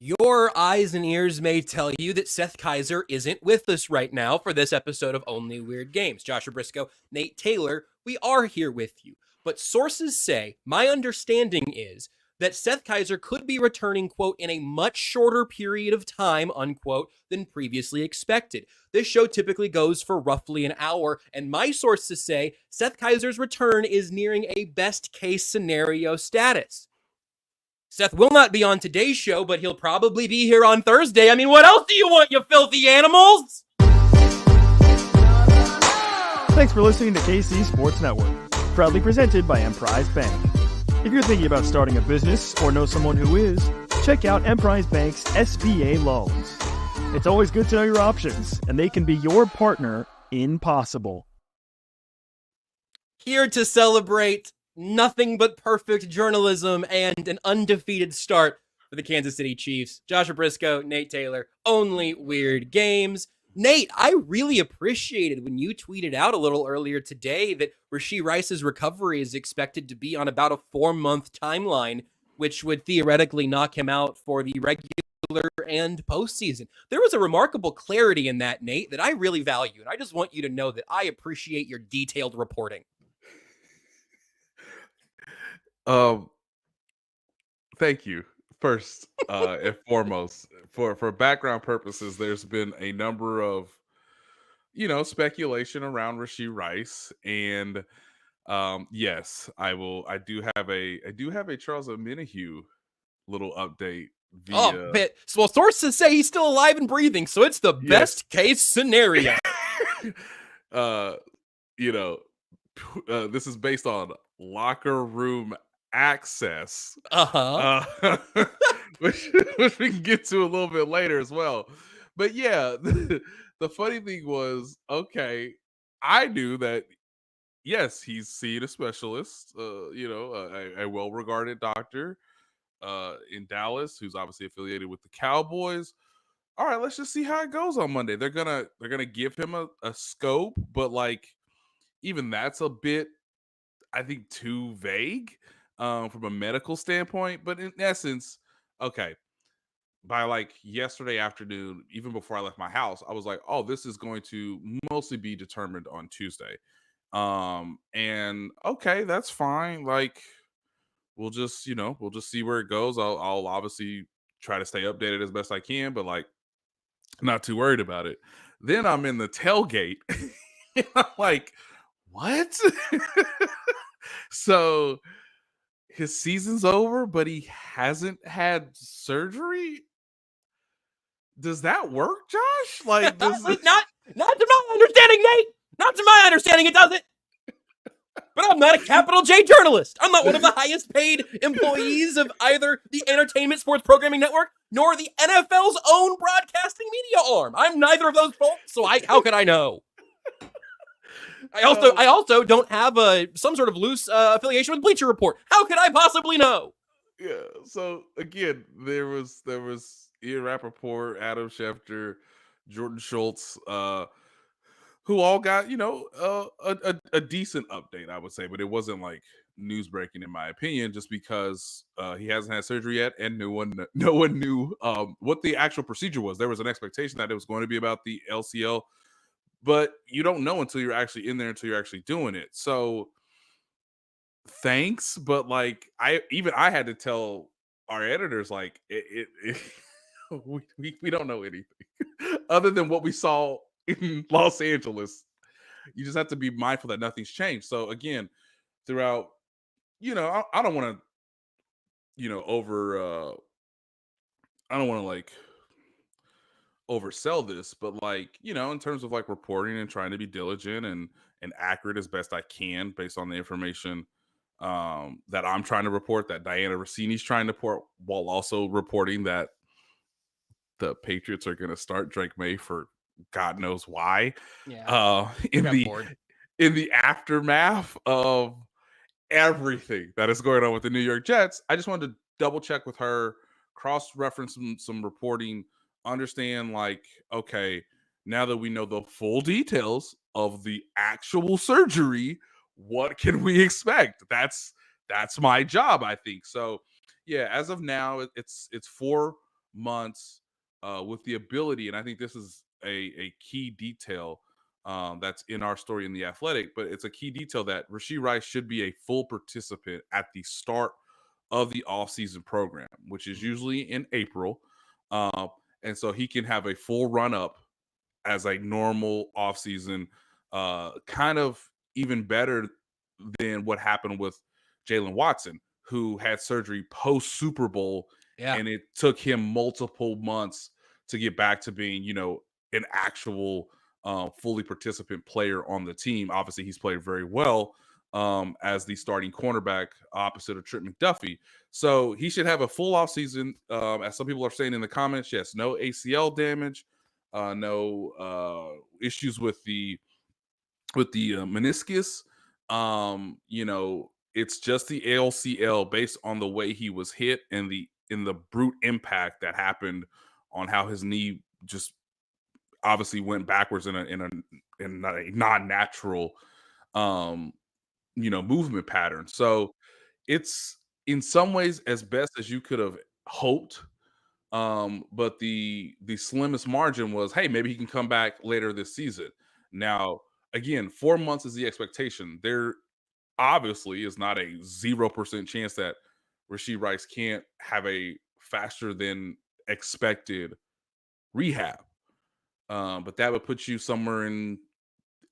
Your eyes and ears may tell you that Seth Kaiser isn't with us right now for this episode of Only Weird Games. Joshua Brisco, Nate Taylor, we are here with you. But sources say, my understanding is, that Seth Kaiser could be returning, quote, in a much shorter period of time, unquote, than previously expected. This show typically goes for roughly an hour, and my sources say Seth Kaiser's return is nearing a best case scenario status. Seth will not be on today's show, but he'll probably be here on Thursday. I mean, what else do you want, you filthy animals? Thanks for listening to KC Sports Network, proudly presented by Emprise Bank. If you're thinking about starting a business or know someone who is, check out Emprise Bank's SBA loans. It's always good to know your options, and they can be your partner in possible. Here to celebrate nothing but perfect journalism and an undefeated start for the Kansas City Chiefs. Joshua Brisco, Nate Taylor, Only Weird Games. Nate, I really appreciated when you tweeted out a little earlier today that Rashid Rice's recovery is expected to be on about a 4-month timeline, which would theoretically knock him out for the regular and postseason. There was a remarkable clarity in that, Nate, that I really value, and I just want you to know that I appreciate your detailed reporting. Thank you. First and foremost, for background purposes, there's been a number of, speculation around Rashid Rice, and yes, I do have a Charles Omenihu little update. Well, sources say he's still alive and breathing, so it's the best case scenario. This is based on locker room access, which we can get to a little bit later as well. But yeah, the funny thing was, okay, I knew that, yes, he's seen a specialist, a well-regarded doctor in Dallas, who's obviously affiliated with the Cowboys. All right, let's just see how it goes on Monday. They're gonna give him a scope, but like even that's a bit, I think, too vague from a medical standpoint. But in essence, okay, by like yesterday afternoon, even before I left my house, I was like, oh, this is going to mostly be determined on Tuesday. And okay, that's fine. Like, we'll just see where it goes. I'll obviously try to stay updated as best I can, but like, not too worried about it. Then I'm in the tailgate. And I'm like, what? So his season's over, but he hasn't had surgery. Does that work, Josh? Like, not to my understanding, Nate. Not to my understanding, it doesn't. But I'm not a capital J journalist. I'm not one of the highest paid employees of either the Entertainment Sports Programming Network nor the NFL's own broadcasting media arm. I'm neither of those folks, so how could I know? I also don't have some sort of loose affiliation with Bleacher Report. How could I possibly know? Yeah. So again, there was Ian Rappaport, Adam Schefter, Jordan Schultz, who all got a decent update, I would say, but it wasn't like news breaking in my opinion, just because he hasn't had surgery yet, and no one knew what the actual procedure was. There was an expectation that it was going to be about the LCL, but you don't know until you're actually in there, until you're actually doing it. So thanks, but like I had to tell our editors, like we don't know anything other than what we saw in Los Angeles. You just have to be mindful that nothing's changed. So again, throughout, I don't want to, I don't want to like oversell this, but like, in terms of like reporting and trying to be diligent and accurate as best I can based on the information that I'm trying to report, that Diana Rossini's trying to report, while also reporting that the Patriots are going to start Drake May for God knows why. Yeah. In the aftermath of everything that is going on with the New York Jets, I just wanted to double check with her, cross-reference some reporting, understand like, okay, now that we know the full details of the actual surgery, what can we expect? That's my job, I think. So yeah, as of now, it's 4 months with the ability, and I think this is a key detail that's in our story in The Athletic, but it's a key detail that Rashid Rice should be a full participant at the start of the offseason program, which is usually in April. Uh, and so he can have a full run up as a normal offseason, kind of even better than what happened with Jalen Watson, who had surgery post Super Bowl, Yeah. and it took him multiple months to get back to being, an actual fully participant player on the team. Obviously, he's played very well as the starting cornerback opposite of Trent McDuffie. So he should have a full offseason. As some people are saying in the comments, yes, no ACL damage, no issues with the meniscus. It's just the ALCL based on the way he was hit and the brute impact that happened on how his knee just obviously went backwards in a non-natural movement pattern. So it's in some ways as best as you could have hoped. But the slimmest margin was, hey, maybe he can come back later this season. Now, again, 4 months is the expectation. There obviously is not a 0% chance that Rashid Rice can't have a faster than expected rehab. But that would put you somewhere in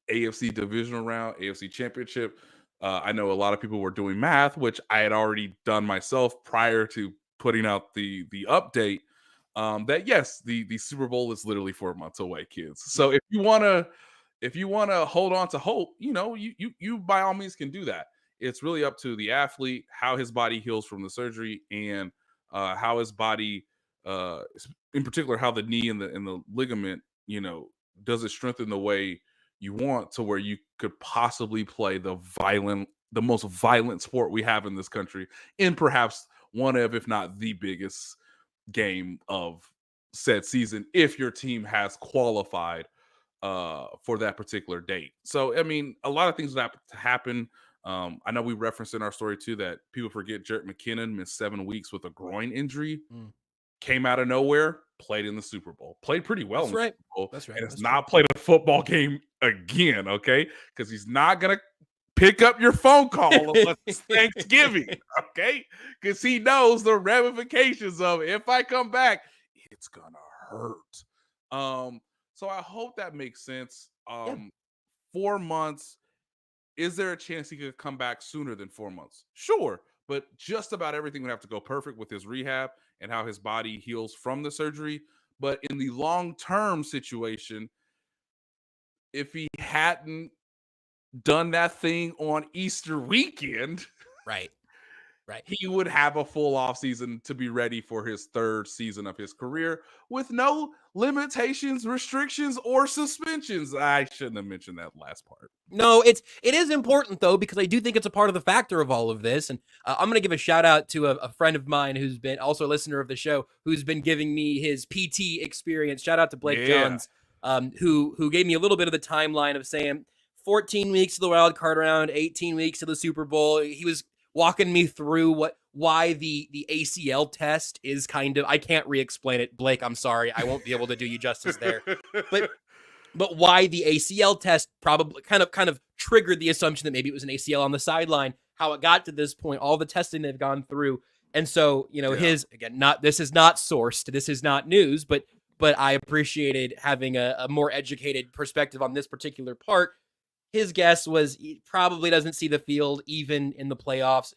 AFC divisional round, AFC championship. I know a lot of people were doing math, which I had already done myself prior to putting out the update. That yes, the Super Bowl is literally 4 months away, kids. So if you wanna hold on to hope, you by all means can do that. It's really up to the athlete how his body heals from the surgery and how his body, in particular, how the knee and the ligament, does it strengthen the way you want to where you could possibly play the most violent sport we have in this country in perhaps one of, if not the biggest game of said season if your team has qualified for that particular date. So, I mean, a lot of things would have to happen. I know we referenced in our story too that people forget Jerick McKinnon missed 7 weeks with a groin injury, came out of nowhere, played in the Super Bowl, played pretty well That's in the right. Super Bowl, That's right. and has That's not played a football game again, okay? Because he's not going to pick up your phone call unless it's Thanksgiving, okay? Because he knows the ramifications of it. If I come back, it's going to hurt. So I hope that makes sense. Yeah. 4 months. Is there a chance he could come back sooner than 4 months? Sure, but just about everything would have to go perfect with his rehab and how his body heals from the surgery. But in the long-term situation, if he hadn't done that thing on Easter weekend, Right. he would have a full offseason to be ready for his third season of his career with no limitations, restrictions, or suspensions. I shouldn't have mentioned that last part. No, it is important though, because I do think it's a part of the factor of all of this. And I'm going to give a shout out to a friend of mine who's been also a listener of the show, who's been giving me his PT experience. Shout out to Blake Johns, who gave me a little bit of the timeline of saying 14 weeks to the wild card round, 18 weeks to the Super Bowl. He was walking me through why the ACL test is kind of, I can't re-explain it. Blake, I'm sorry. I won't be able to do you justice there. But why the ACL test probably kind of triggered the assumption that maybe it was an ACL on the sideline, how it got to this point, all the testing they've gone through. And so, his, again, this is not sourced, this is not news, but I appreciated having a more educated perspective on this particular part. His guess was he probably doesn't see the field even in the playoffs.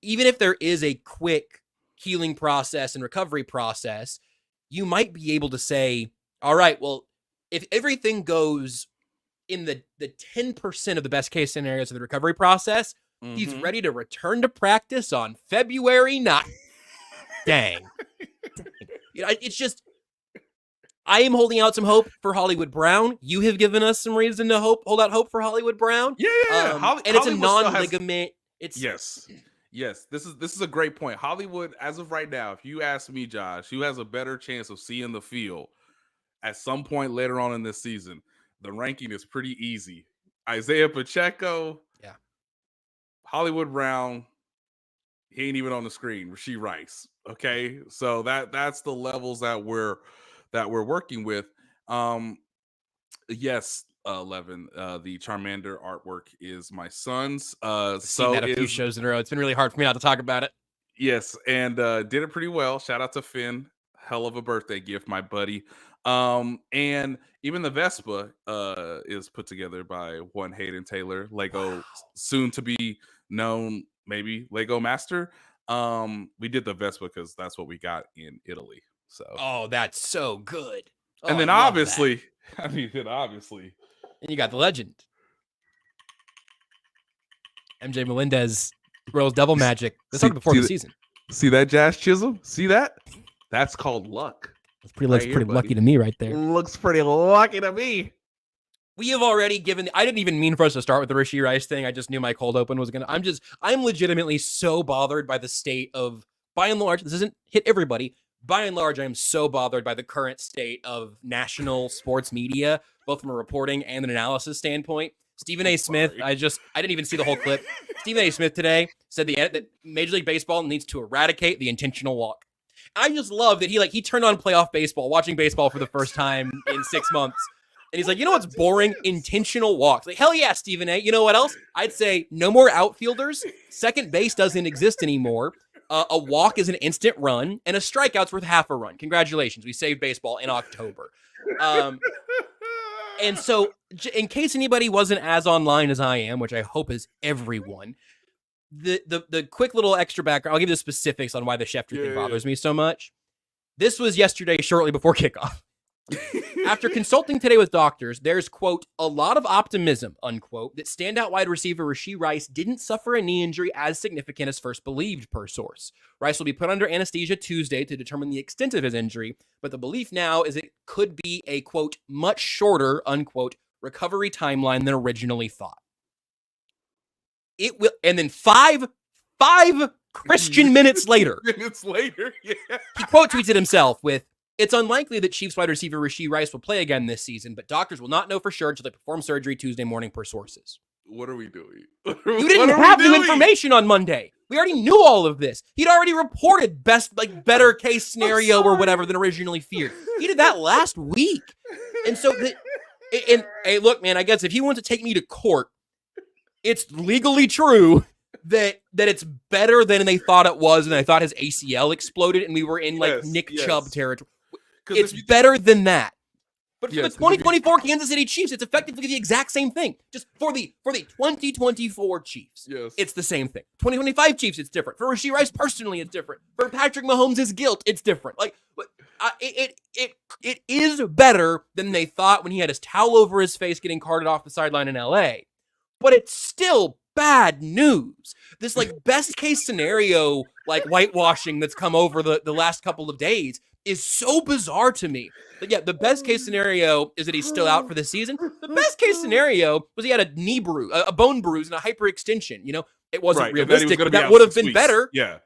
Even if there is a quick healing process and recovery process, you might be able to say, all right, well, if everything goes in the 10% of the best case scenarios of the recovery process, he's ready to return to practice on February 9th. Dang. It's just, I am holding out some hope for Hollywood Brown. You have given us some reason to hold out hope for Hollywood Brown. Yeah. And it's a non-ligament. Yes. This is a great point. Hollywood, as of right now, if you ask me, Josh, who has a better chance of seeing the field at some point later on in this season, the ranking is pretty easy. Isaiah Pacheco, Hollywood Brown, he ain't even on the screen. Rashid Rice. Okay, so that's the levels that we're working with. Yes, Levin, the Charmander artwork is my son's. I've seen So that a few is shows in a row. It's been really hard for me not to talk about it. yes, and did it pretty well. Shout out to Finn, hell of a birthday gift, my buddy. And even the Vespa is put together by one Hayden Taylor, Lego, Wow. soon to be known maybe Lego Master. We did the Vespa because that's what we got in Italy. So, Oh, that's so good. Oh, and then I love that. obviously, I mean, then obviously, And you got the legend. MJ Melendez, Royals double magic. This started before the season. See that Jazz Chisholm? See that? That's called luck. It looks pretty lucky to me right there. Looks pretty lucky to me. We have already given. I didn't even mean for us to start with the Rashid Rice thing. I just knew my cold open was gonna. I'm legitimately so bothered by the state of. By and large, this doesn't hit everybody. By and large, I'm so bothered by the current state of national sports media, both from a reporting and an analysis standpoint. Stephen A. Smith, I didn't even see the whole clip. Stephen A. Smith today said that Major League Baseball needs to eradicate the intentional walk. I just love that he turned on playoff baseball, watching baseball for the first time in 6 months. And he's like, you know what's boring? Intentional walks. Like, hell yeah, Stephen A. You know what else? I'd say no more outfielders. Second base doesn't exist anymore. A walk is an instant run, and a strikeout's worth half a run. Congratulations. We saved baseball in October. And so, in case anybody wasn't as online as I am, which I hope is everyone, the quick little extra background, I'll give you the specifics on why the Schefter thing bothers me so much. This was yesterday, shortly before kickoff. After consulting today with doctors, there's, quote, a lot of optimism, unquote, that standout wide receiver Rashid Rice didn't suffer a knee injury as significant as first believed, per source. Rice will be put under anesthesia Tuesday to determine the extent of his injury, but the belief now is it could be a, quote, much shorter, unquote, recovery timeline than originally thought. It will, and then five Christian minutes later, yeah. he quote tweets it himself with, it's unlikely that Chiefs wide receiver Rashid Rice will play again this season, but doctors will not know for sure until they perform surgery Tuesday morning per sources. What are we doing? You didn't have new information on Monday. We already knew all of this. He'd already reported better case scenario or whatever than originally feared. He did that last week. And so, hey, look, man, I guess if he wants to take me to court, it's legally true that it's better than they thought it was, and they thought his ACL exploded, and we were in Nick Chubb territory. It's better than that. But for the 2024 Kansas City Chiefs, it's effectively the exact same thing. Just for the 2024 Chiefs, it's the same thing. 2025 Chiefs, it's different. For Rashid Rice personally, it's different. For Patrick Mahomes' guilt, it's different. It is better than they thought when he had his towel over his face getting carted off the sideline in LA. But it's still bad news. This best case scenario, whitewashing that's come over the last couple of days is so bizarre to me. But yeah, the best case scenario is that he's still out for the season. The best case scenario was he had a knee bruise, a bone bruise, and a hyperextension. You know, it wasn't realistic, but that would have been better. Yeah.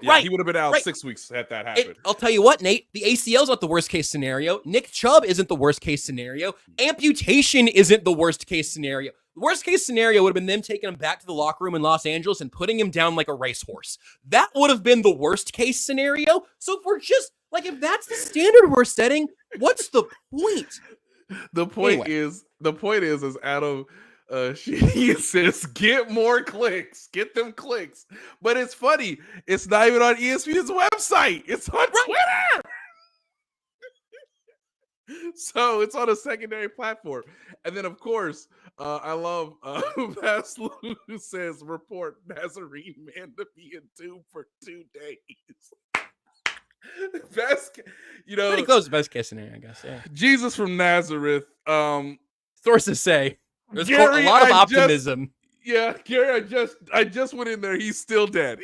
Right. He would have been out 6 weeks had that happened. I'll tell you what, Nate, the ACL's not the worst case scenario. Nick Chubb isn't the worst case scenario. Amputation isn't the worst case scenario. The worst case scenario would have been them taking him back to the locker room in Los Angeles and putting him down like a racehorse. That would have been the worst case scenario. So if we're just if that's the standard we're setting, what's the point? The point is Adam she says get more clicks, get them clicks. But it's funny, it's not even on ESPN's website. It's on Twitter. So it's on a secondary platform. And then, of course, I love Vaslu, who says, report Nazarene man to be entombed for 2 days. Pretty close to best case scenario, I guess. Yeah. Jesus from Nazareth. Sources say there's Gary, a lot of optimism. Gary, I just went in there. He's still dead.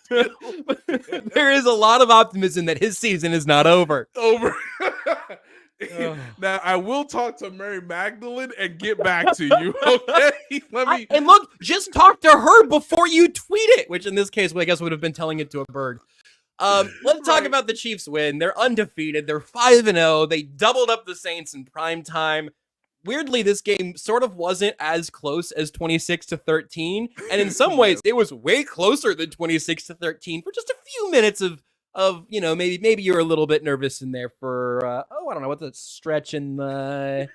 There is a lot of optimism that his season is not over. Now I will talk to Mary Magdalene and get back to you. Okay, and look, just talk to her before you tweet it, which in this case, I guess would have been telling it to a bird. Let's talk about the Chiefs win. They're undefeated. They're 5-0. They doubled up the Saints in prime time. Weirdly, this game sort of wasn't as close as 26-13, and in some ways, it was way closer than 26-13 for just a few minutes of of, maybe you're a little bit nervous in there for, I don't know, what's a stretch in the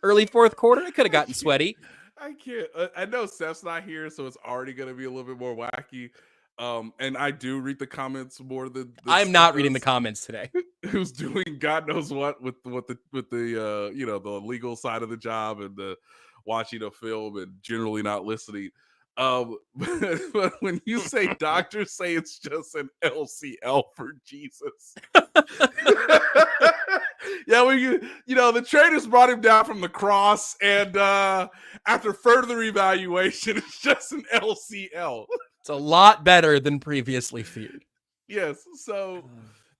early fourth quarter? It could have gotten sweaty. I can't. I know Seth's not here, so it's already going to be a little bit more wacky. And I do read the comments more than I'm not reading the comments today. Who's doing God knows what the the legal side of the job and the watching a film and generally not listening. But when you say doctors say it's just an LCL for Jesus. Yeah, the trainers brought him down from the cross, and after further evaluation, it's just an LCL. It's a lot better than previously feared. Yes. So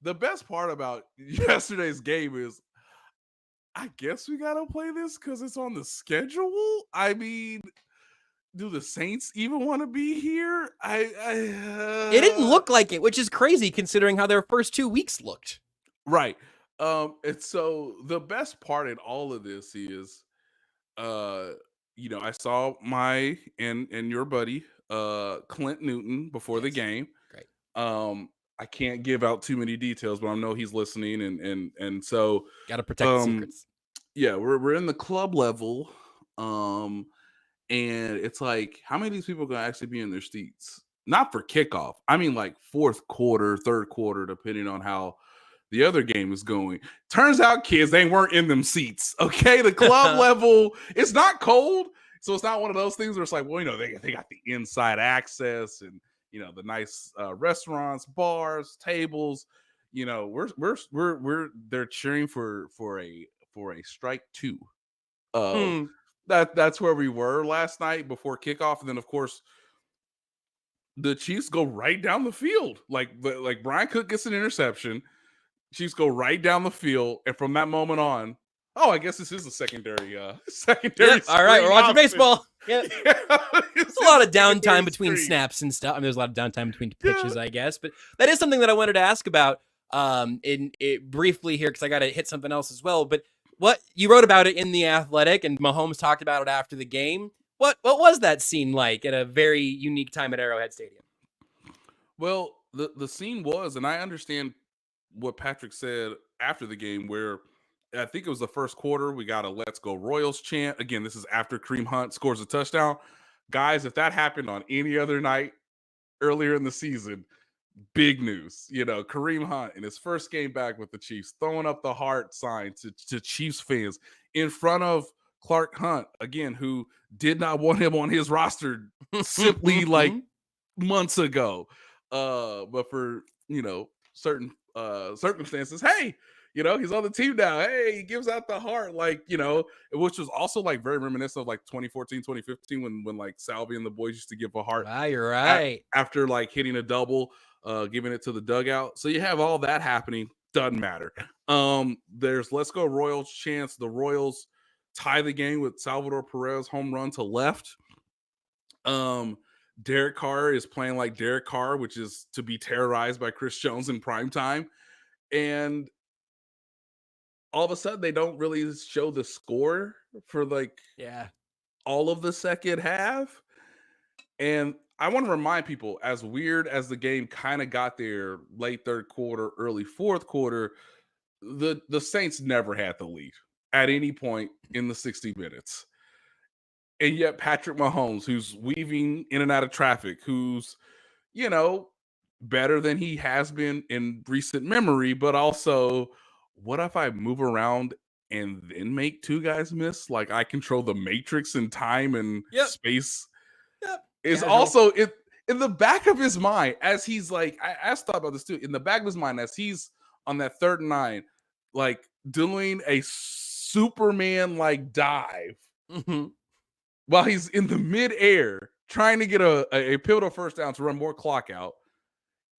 the best part about yesterday's game is, I guess we gotta play this because it's on the schedule. I mean, do the Saints even want to be here? It didn't look like it, which is crazy considering how their first 2 weeks looked. Right. And so the best part in all of this is, I saw my and your buddy, Clint Newton before the game. Great. I can't give out too many details, but I know he's listening, and so gotta protect secrets. Yeah, we're in the club level, and it's like, how many of these people are gonna actually be in their seats? Not for kickoff. I mean, like fourth quarter, third quarter, depending on how the other game is going. Turns out, kids, they weren't in them seats. Okay, the club level, it's not cold, so it's not one of those things where it's like, well, they got the inside access and the nice restaurants, bars, tables. They're cheering for a strike two. That's where we were last night before kickoff, and then of course the Chiefs go right down the field. Like Brian Cook gets an interception. Chiefs go right down the field, and from that moment on, I guess this is a secondary. Yep, all right, we're watching baseball. Yep. There's a lot of downtime between snaps and stuff. I mean, there's a lot of downtime between pitches, I guess. But that is something that I wanted to ask about briefly here, because I got to hit something else as well. But what you wrote about it in The Athletic, and Mahomes talked about it after the game. What was that scene like at a very unique time at Arrowhead Stadium? Well, the scene was, and I understand what Patrick said after the game, where I think it was the first quarter, we got a "Let's Go Royals" chant. Again, this is after Kareem Hunt scores a touchdown. Guys, if that happened on any other night earlier in the season, big news. Kareem Hunt in his first game back with the Chiefs, throwing up the heart sign to Chiefs fans in front of Clark Hunt, again, who did not want him on his roster simply like months ago. But for, certain circumstances, hey, he's on the team now. Hey, he gives out the heart, which was also like very reminiscent of like 2014, 2015 when like Salvi and the boys used to give a heart. Ah, you're right. After like hitting a double, giving it to the dugout. So you have all that happening. Doesn't matter. There's "Let's Go Royals" chance. The Royals tie the game with Salvador Perez home run to left. Derek Carr is playing like Derek Carr, which is to be terrorized by Chris Jones in prime time. And all of a sudden, they don't really show the score for all of the second half. And I want to remind people, as weird as the game kind of got there late third quarter, early fourth quarter, the Saints never had the lead at any point in the 60 minutes. And yet Patrick Mahomes, who's weaving in and out of traffic, who's, better than he has been in recent memory, but also, what if I move around and then make two guys miss? Like, I control the matrix and time and space. Yep. Is also in the back of his mind, as he's like, I thought about this too, in the back of his mind, as he's on that 3rd and 9, like doing a Superman like dive. While he's in the midair trying to get a pivotal first down to run more clock out,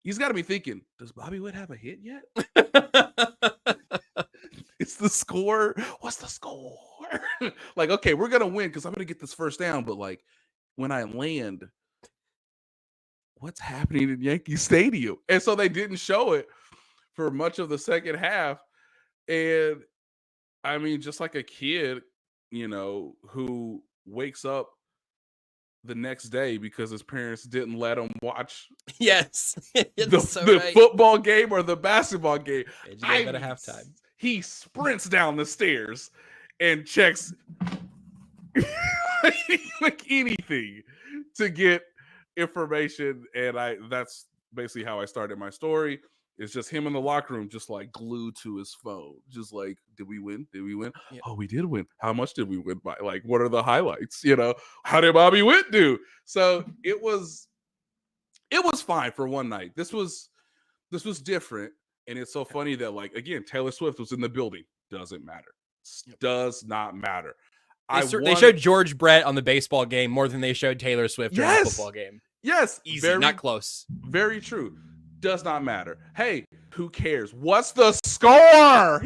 he's got to be thinking, does Bobby Wood have a hit yet? It's the score. What's the score? Like, okay, we're going to win because I'm going to get this first down. But like, when I land, what's happening in Yankee Stadium? And so they didn't show it for much of the second half. And I mean, just like a kid, who wakes up the next day because his parents didn't let him watch Yes. the football game or the basketball game. I mean, at halftime. He sprints down the stairs and checks like anything to get information. And that's basically how I started my story. It's just him in the locker room, just like glued to his phone. Just like, did we win? Did we win? Yeah. Oh, we did win. How much did we win by? Like, what are the highlights? How did Bobby Witt do? So it was fine for one night. This was different. And it's so funny that, like, again, Taylor Swift was in the building. Doesn't matter. Does not matter. They showed George Brett on the baseball game more than they showed Taylor Swift during the football game. Yes. Easy, not close. Very true. Does not matter. Hey, who cares? What's the score?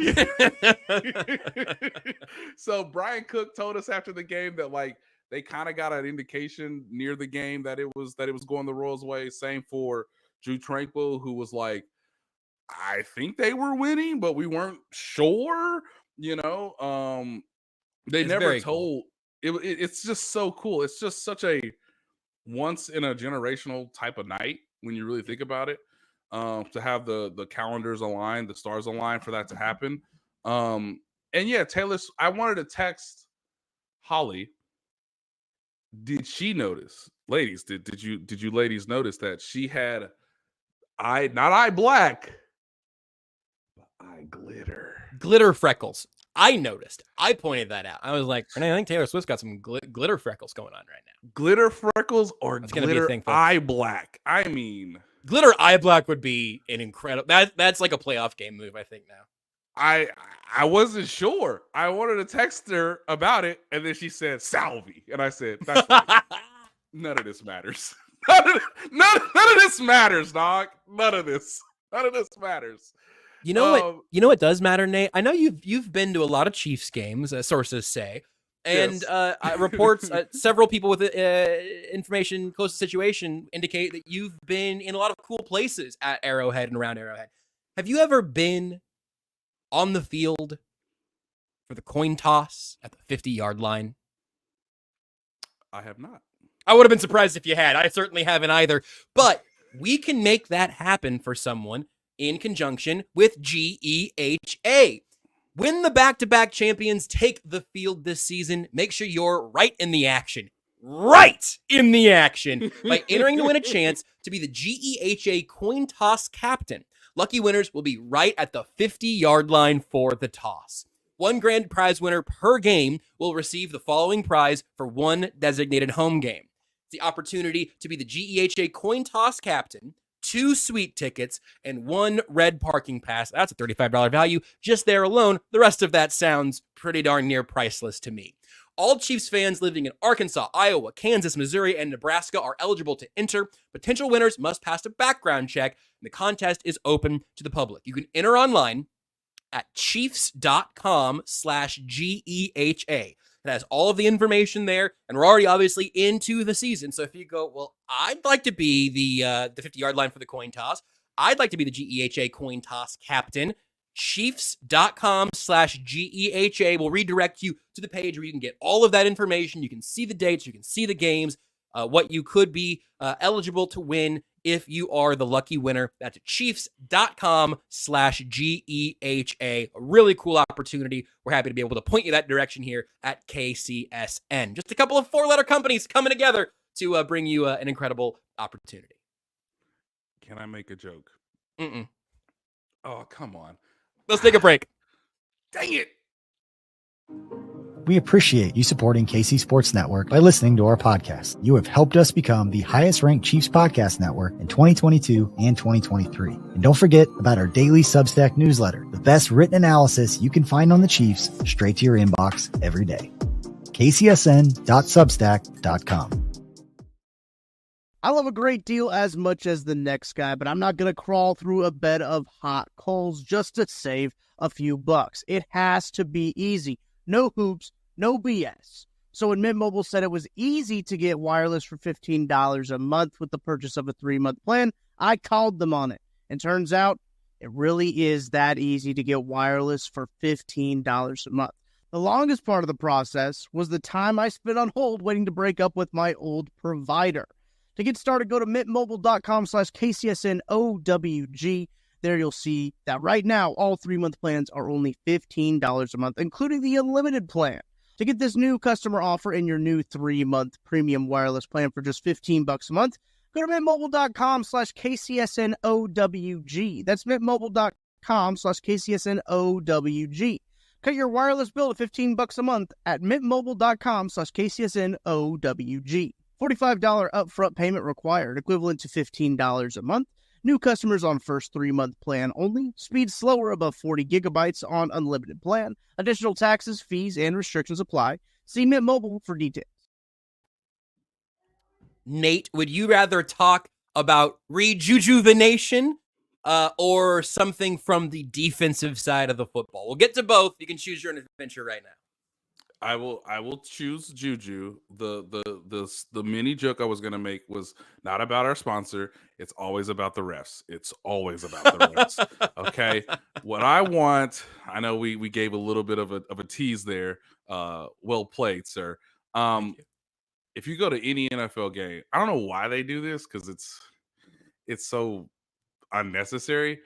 So Brian Cook told us after the game that, like, they kind of got an indication near the game that it was going the Royals' way. Same for Drew Tranquil, who was like, I think they were winning, but we weren't sure. They never told. Cool. It's just so cool. It's just such a once in a generational type of night when you really think about it. To have the calendars aligned, the stars aligned for that to happen. And yeah, Taylor, I wanted to text Holly. Did she notice, ladies? Did you ladies notice that she had not eye black, but eye glitter freckles? I noticed. I pointed that out. I was like, I think Taylor Swift's got some glitter freckles going on right now. Glitter freckles or glitter eye black? I mean, glitter eye black would be an incredible. That's like a playoff game move, I think now. I wasn't sure. I wanted to text her about it, and then she said Salvi, and I said, "That's fine. None of this matters. None of this matters, dog. None of this matters." You know what does matter, Nate? I know you've been to a lot of Chiefs games, sources say, and yes. Reports. Several people with information close to the situation indicate that you've been in a lot of cool places at Arrowhead and around Arrowhead. Have you ever been on the field for the coin toss at the 50-yard line? I have not. I would have been surprised if you had. I certainly haven't either. But we can make that happen for someone in conjunction with GEHA. When the back-to-back champions take the field this season, make sure you're right in the action. Right in the action by entering to win a chance to be the GEHA coin toss captain. Lucky winners will be right at the 50-yard line for the toss. One grand prize winner per game will receive the following prize for one designated home game. The opportunity to be the GEHA coin toss captain, 2 suite tickets, and 1 red parking pass. That's a $35 value just there alone. The rest of that sounds pretty darn near priceless to me. All Chiefs fans living in Arkansas, Iowa, Kansas, Missouri, and Nebraska are eligible to enter. Potential winners must pass a background check, and the contest is open to the public. You can enter online at chiefs.com/GEHA. It has all of the information there, and we're already obviously into the season. So if you go, well, I'd like to be the 50-yard line for the coin toss. I'd like to be the GEHA coin toss captain. Chiefs.com/GEHA will redirect you to the page where you can get all of that information. You can see the dates, you can see the games, what you could be eligible to win if you are the lucky winner. That's chiefs.com/GEHA. A really cool opportunity. We're happy to be able to point you that direction here at KCSN. Just a couple of 4-letter companies coming together to bring you an incredible opportunity. Can I make a joke? Mm-mm. Oh, come on. Let's take a break. Dang it. We appreciate you supporting KC Sports Network by listening to our podcast. You have helped us become the highest-ranked Chiefs podcast network in 2022 and 2023. And don't forget about our daily Substack newsletter, the best written analysis you can find on the Chiefs straight to your inbox every day. kcsn.substack.com. I love a great deal as much as the next guy, but I'm not going to crawl through a bed of hot coals just to save a few bucks. It has to be easy. No hoops, no BS. So when Mint Mobile said it was easy to get wireless for $15 a month with the purchase of a 3-month plan, I called them on it. And turns out it really is that easy to get wireless for $15 a month. The longest part of the process was the time I spent on hold waiting to break up with my old provider. To get started, go to mintmobile.com/KCSNOWG. There you'll see that right now, all 3-month plans are only $15 a month, including the unlimited plan. To get this new customer offer and your new 3-month premium wireless plan for just $15 a month, go to mintmobile.com/KCSNOWG. That's mintmobile.com/KCSNOWG. Cut your wireless bill to $15 a month at mintmobile.com/KCSNOWG. $45 upfront payment required, equivalent to $15 a month. New customers on first 3-month plan only. Speed slower above 40 gigabytes on unlimited plan. Additional taxes, fees, and restrictions apply. See Mint Mobile for details. Nate, would you rather talk about ReJuJuivination or something from the defensive side of the football? We'll get to both. You can choose your adventure right now. I will choose Juju. The mini joke I was gonna make was not about our sponsor. It's always about the refs. It's always about the refs. Okay. What I want, I know we gave a little bit of a tease there. Well played, sir. If you go to any NFL game, I don't know why they do this because it's so unnecessary,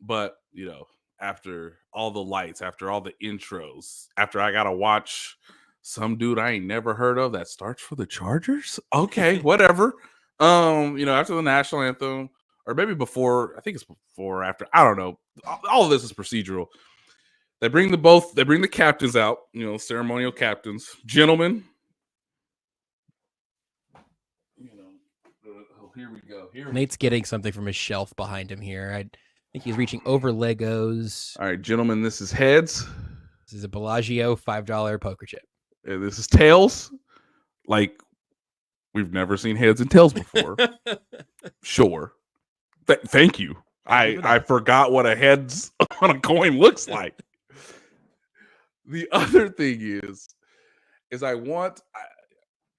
but you know, after all the lights, after all the intros, after I gotta watch some dude I ain't never heard of that starts for the Chargers. Okay, whatever. You know, after the national anthem, or maybe before, I think it's before or after. I don't know. All of this is procedural. They bring the captains out, you know, ceremonial captains, gentlemen. You know, here we go. Nate's getting something from his shelf behind him here. I think he's reaching over Legos. All right, gentlemen, this is heads. This is a Bellagio $5 poker chip. And this is tails. Like, we've never seen heads and tails before. Sure. Thank you. I forgot what a heads on a coin looks like. The other thing is I want,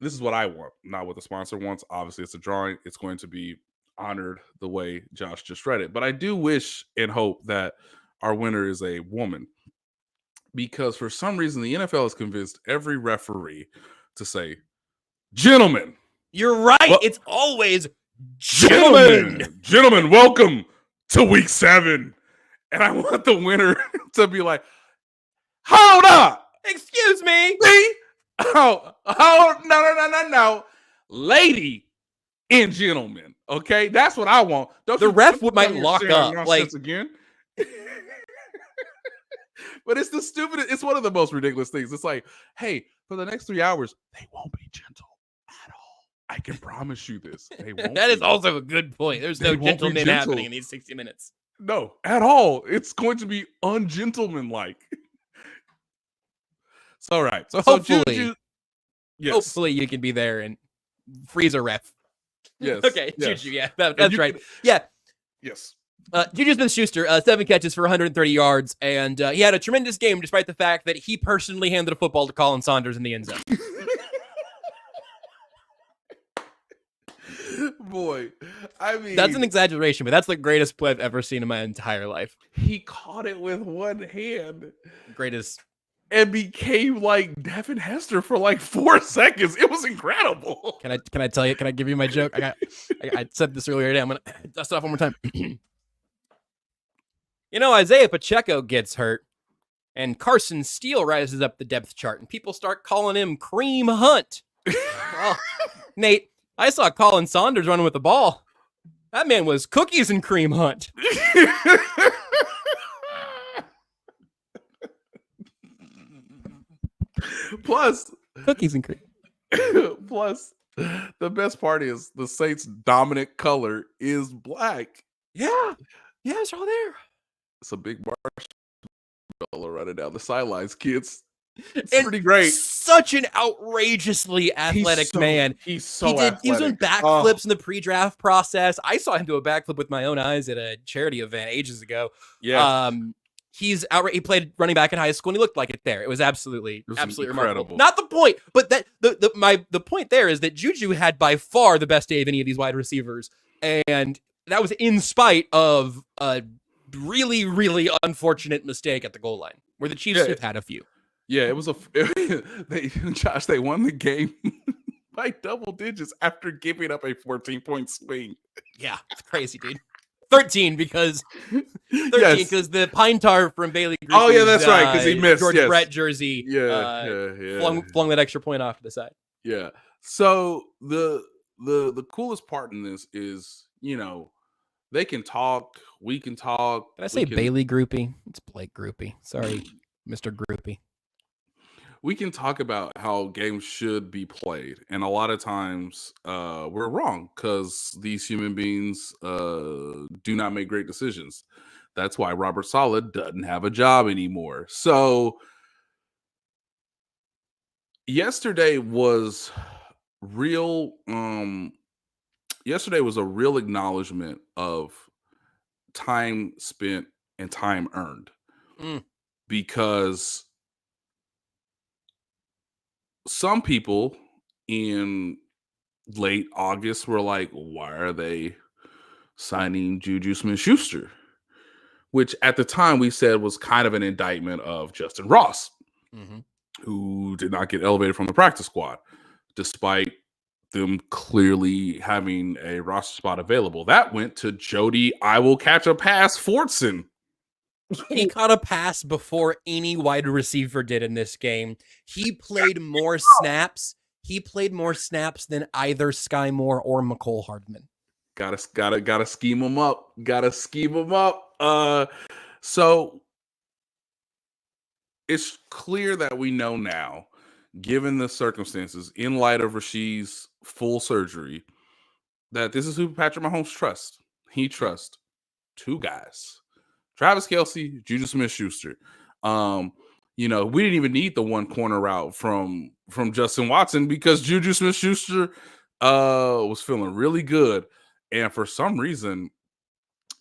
this is what I want, not what the sponsor wants. Obviously, it's a drawing. It's going to be honored the way Josh just read it. But I do wish and hope that our winner is a woman, because for some reason the NFL has convinced every referee to say, gentlemen. You're right. Well, it's always gentlemen. Gentlemen, welcome to week 7. And I want the winner to be like, hold up. Excuse me. See? Oh, no. Lady and gentlemen. Okay, that's what I want. The ref might lock up. Like again. But it's the stupidest. It's one of the most ridiculous things. It's like, hey, for the next 3 hours, they won't be gentle at all. I can promise you this. They won't. That is also a good point. There's no gentleman happening in these 60 minutes. No, at all. It's going to be ungentlemanlike. So, all right. So hopefully, hopefully you can be there and freeze a ref. Yes. Okay, yes. Juju. Yeah, that's right. Yeah. Yes. Juju Smith-Schuster, 7 catches for 130 yards, and he had a tremendous game despite the fact that he personally handed a football to Colin Saunders in the end zone. Boy, I mean, that's an exaggeration, but that's the greatest play I've ever seen in my entire life. He caught it with one hand. Greatest. And became like Devin Hester for like 4 seconds. It was incredible. Can I tell you? Can I give you my joke? I said this earlier today. I'm gonna dust it off one more time. You know, Isaiah Pacheco gets hurt, and Carson Steele rises up the depth chart, and people start calling him Kareem Hunt. Well, Nate, I saw Colin Saunders running with the ball. That man was cookies and cream Hunt. Plus, cookies and cream. Plus, the best part is the Saints' dominant color is black. Yeah, it's all there. It's a big marshmallow running down the sidelines, kids. It's pretty great. Such an outrageously athletic man. He was doing backflips in the pre-draft process. I saw him do a backflip with my own eyes at a charity event ages ago. Yeah. He played running back in high school and he looked like it there. It was absolutely incredible. Remarkable. Not the point, but that the point there is that Juju had by far the best day of any of these wide receivers, and that was in spite of a really, really unfortunate mistake at the goal line where the Chiefs have had a few. Yeah, it was Josh, they won the game by double digits after giving up a 14-point swing. Yeah, it's crazy, dude. 13 because Yes. the pine tar from Bailey Groupie's, Oh, yeah, that's right, 'cause he missed, George yes. Brett jersey Yeah. flung that extra point off to the side. Yeah. So the coolest part in this is, they can talk, we can talk. Did I say Bailey Groupie? It's Blake Groupie. Sorry, Mr. Groupie. We can talk about how games should be played, and a lot of times we're wrong because these human beings do not make great decisions. That's why Robert Saleh doesn't have a job anymore. So yesterday was real. Yesterday was a real acknowledgement of time spent and time earned, because some people in late August were like, why are they signing Juju Smith-Schuster? Which at the time we said was kind of an indictment of Justin Ross, who did not get elevated from the practice squad, despite them clearly having a roster spot available. That went to Jody, I will catch a pass, Fortson. He caught a pass before any wide receiver did in this game. He played more snaps. He played more snaps than either Sky Moore or McCole Hardman. Gotta scheme him up. Gotta scheme him up. So it's clear that we know now, given the circumstances, in light of Rashid's full surgery, that this is who Patrick Mahomes trusts. He trusts two guys: Travis Kelce, Juju Smith-Schuster. We didn't even need the one corner route from Justin Watson because Juju Smith-Schuster was feeling really good. And for some reason,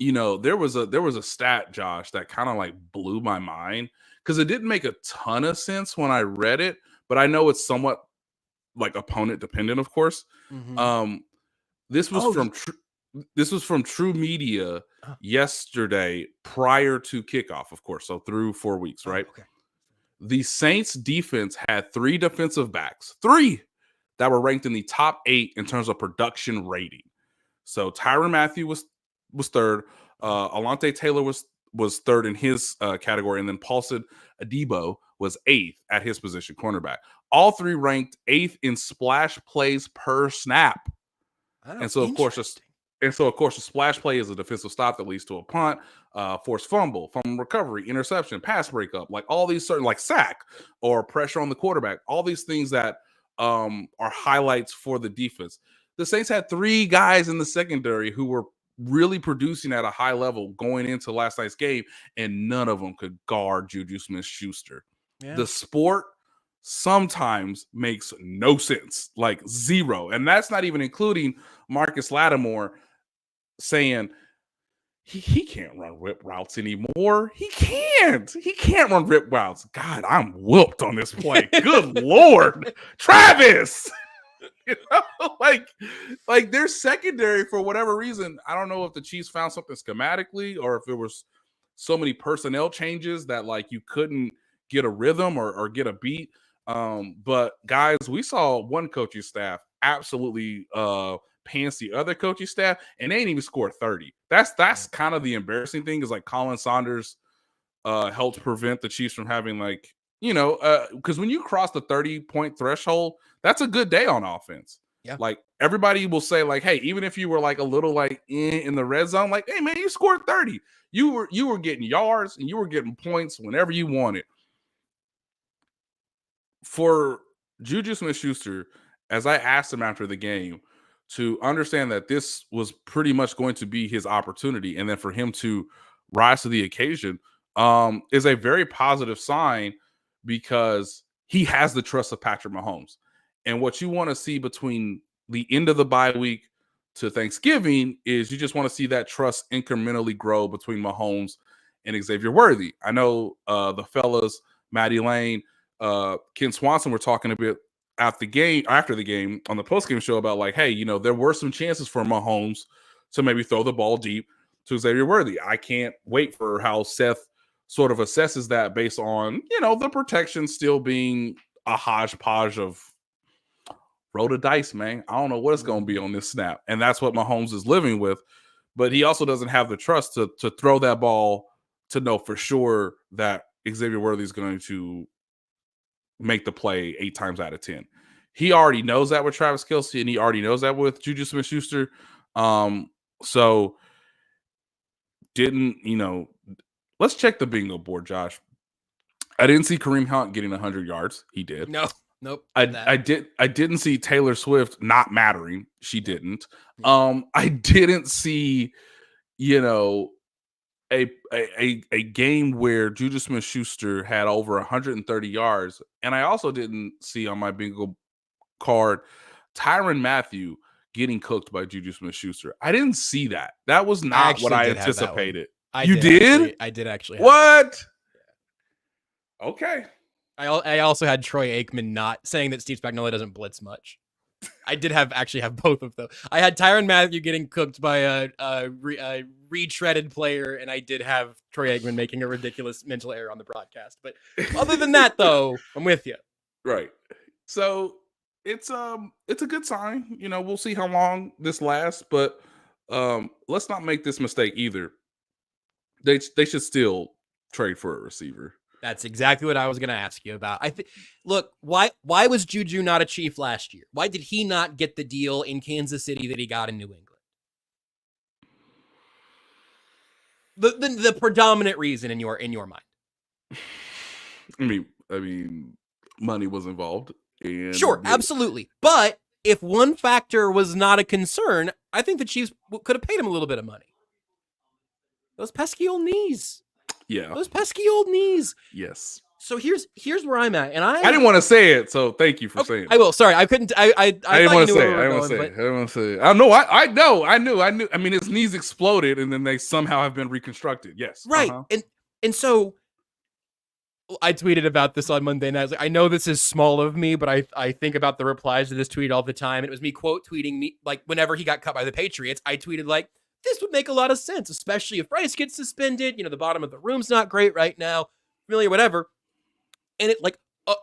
there was a stat, Josh, that kind of like blew my mind because it didn't make a ton of sense when I read it, but I know it's somewhat like opponent dependent, of course. This was from True Media yesterday prior to kickoff, of course. So through 4 weeks, right? Okay. The Saints defense had 3 defensive backs, 3 that were ranked in the top 8 in terms of production rating. So Tyrann Mathieu was third. Alontae Taylor was third in his category, and then Paulson Adebo was 8th at his position, cornerback. All 3 ranked 8th in splash plays per snap. And so, of course, a splash play is a defensive stop that leads to a punt, forced fumble, fumble recovery, interception, pass breakup, like all these certain, like sack or pressure on the quarterback, all these things that are highlights for the defense. The Saints had 3 guys in the secondary who were really producing at a high level going into last night's game, and none of them could guard Juju Smith-Schuster. Yeah. The sport sometimes makes no sense, like zero. And that's not even including Marcus Lattimore saying he can't run rip routes anymore. He can't run rip routes. God, I'm whooped on this play. Good Lord. Travis. Like their secondary, for whatever reason, I don't know if the Chiefs found something schematically or if it was so many personnel changes that like you couldn't get a rhythm or get a beat. But guys, we saw one coaching staff absolutely pants the other coaching staff, and they ain't even scored 30. That's kind of the embarrassing thing, is like Colin Saunders helped prevent the Chiefs from having because when you cross the 30-point threshold, that's a good day on offense. Yeah. Like everybody will say like, hey, even if you were like a little like in the red zone, like, hey man, you scored 30. You were getting yards and you were getting points whenever you wanted. For Juju Smith-Schuster, as I asked him after the game, to understand that this was pretty much going to be his opportunity, and then for him to rise to the occasion, is a very positive sign, because he has the trust of Patrick Mahomes. And what you want to see between the end of the bye week to Thanksgiving is you just want to see that trust incrementally grow between Mahomes and Xavier Worthy. I know the fellas, Matty Lane, Ken Swanson, were talking a bit after the game on the postgame show about like, hey, there were some chances for Mahomes to maybe throw the ball deep to Xavier Worthy. I can't wait for how Seth sort of assesses that based on, the protection still being a hodgepodge of roll the dice, man. I don't know what it's going to be on this snap. And that's what Mahomes is living with. But he also doesn't have the trust to throw that ball to know for sure that Xavier Worthy is going to make the play 8 times out of 10. He already knows that with Travis Kelce, and he already knows that with Juju Smith-Schuster. So let's check the bingo board, Josh. I didn't see Kareem Hunt getting 100 yards. He did. Nope. I didn't see Taylor Swift not mattering. She didn't. I didn't see, a game where Juju Smith-Schuster had over 130 yards, and I also didn't see on my bingo card Tyrann Mathieu getting cooked by Juju Smith-Schuster. I didn't see that. That was not what I anticipated. You did? I did actually. What? Okay. I also had Troy Aikman not saying that Steve Spagnuolo doesn't blitz much. I did actually have both of them. I had Tyrann Mathieu getting cooked by a retreaded player, and I did have Troy Aikman making a ridiculous mental error on the broadcast. But other than that, though, I'm with you. Right. So it's a good sign. We'll see how long this lasts, but let's not make this mistake either. They should still trade for a receiver. That's exactly what I was going to ask you about. Look, why was Juju not a Chief last year? Why did he not get the deal in Kansas City that he got in New England? The predominant reason in your mind. I mean, money was involved. And sure, absolutely. But if one factor was not a concern, I think the Chiefs could have paid him a little bit of money. Those pesky old knees. Yeah. Those pesky old knees. Yes. So here's where I'm at, and I didn't want to say it, so thank you for saying it. I will. Sorry, I couldn't. I didn't want to say it. I didn't want to say it. I know. I know. I knew. I mean, his knees exploded, and then they somehow have been reconstructed. Yes. Right. And so I tweeted about this on Monday night. I was like, I know this is small of me, but I think about the replies to this tweet all the time. And it was me quote tweeting me, like, whenever he got cut by the Patriots, I tweeted like, this would make a lot of sense, especially if Rice gets suspended. The bottom of the room's not great right now, really, or whatever. And it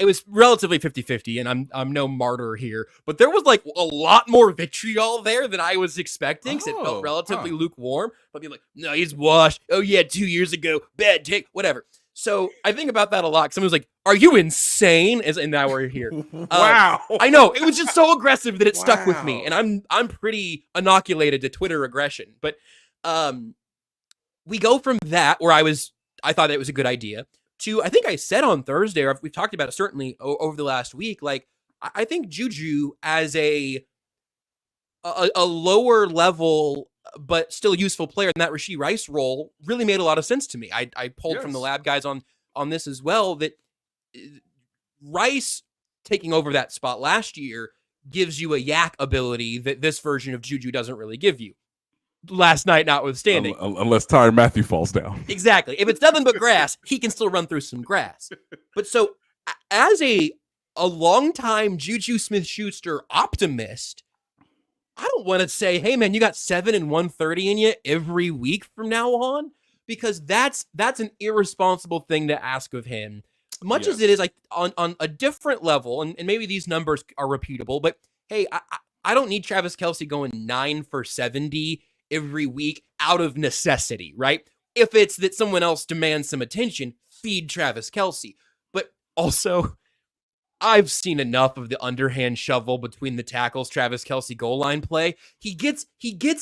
was relatively 50-50, and I'm no martyr here, but there was like a lot more vitriol there than I was expecting, because it felt relatively lukewarm. But people like, no, he's washed. Oh yeah, 2 years ago, bad take, whatever. So I think about that a lot. Someone was like, are you insane? And now we're here. Wow. I know. It was just so aggressive that it stuck with me. And I'm pretty inoculated to Twitter aggression. But we go from that, where I thought that was a good idea, to, I think I said on Thursday, or we've talked about it certainly over the last week, like, I think Juju as a lower level but still useful player in that Rashid Rice role really made a lot of sense to me. I pulled from the lab guys on this as well, that Rice taking over that spot last year gives you a yak ability that this version of Juju doesn't really give you. Last night notwithstanding. Unless Tyrann Mathieu falls down. Exactly. If it's nothing but grass, he can still run through some grass. But so as a longtime Juju Smith-Schuster optimist, I don't want to say, hey man, you got 7 and 130 in you every week from now on, because that's an irresponsible thing to ask of him. Much as it is like on a different level, and maybe these numbers are repeatable, but hey, I don't need Travis Kelce going 9 for 70 every week out of necessity, right? If it's that someone else demands some attention, feed Travis Kelce. But also, I've seen enough of the underhand shovel between the tackles Travis Kelce goal line play. He gets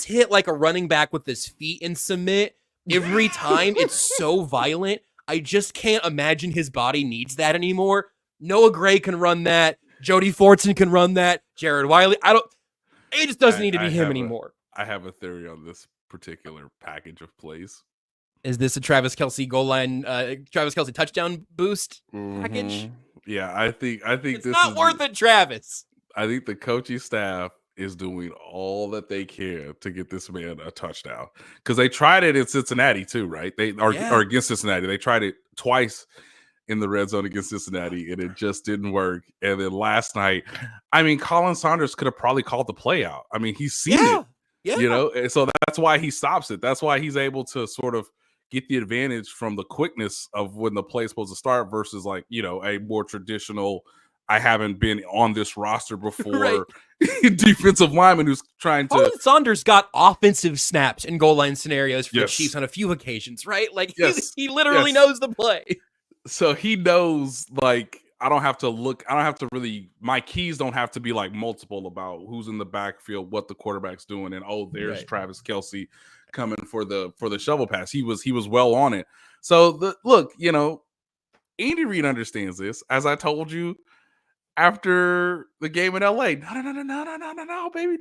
hit like a running back with his feet in cement every time. It's so violent. I just can't imagine his body needs that anymore. Noah Gray can run that. Jody Fortson can run that. Jared Wiley. It just doesn't need to be him anymore. I have a theory on this particular package of plays. Is this a Travis Kelce goal line, Travis Kelce touchdown boost package? Yeah, I think it's this not is worth it, Travis. I think the coaching staff is doing all that they can to get this man a touchdown, because they tried it in Cincinnati too, right? They are against Cincinnati. They tried it twice in the red zone against Cincinnati, and it just didn't work. And then last night, I mean, Colin Saunders could have probably called the play out. I mean, he's seen it. Yeah. And so that's why he stops it. That's why he's able to sort of get the advantage from the quickness of when the play is supposed to start versus like, a more traditional, I haven't been on this roster before defensive lineman who's trying to. Colin Saunders got offensive snaps in goal line scenarios for the Yes. Chiefs on a few occasions, right? Like he Yes. literally knows the play. So he knows, like, I don't have to really, my keys don't have to be like multiple about who's in the backfield, what the quarterback's doing, and there's Travis Kelce coming for the shovel pass. He was well on it. So look, Andy Reid understands this. As I told you after the game in LA, no, baby,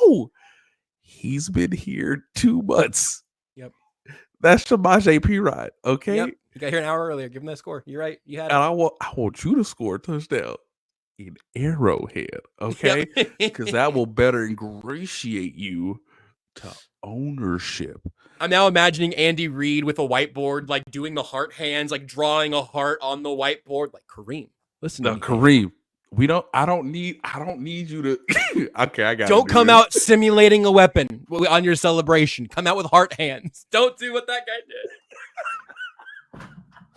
no. He's been here 2 months. Yep. That's Shamaj P-Rod, okay? Yep. You got here an hour earlier. Give him that score. You're right. You had it. And I want you to score a touchdown in Arrowhead, okay? Because that will better ingratiate you to ownership. I'm now imagining Andy Reid with a whiteboard, like doing the heart hands, like drawing a heart on the whiteboard. Like, Kareem, listen to me. Kareem, I don't need you to. Okay, I got. Don't come out simulating a weapon on your celebration. Come out with heart hands. Don't do what that guy did.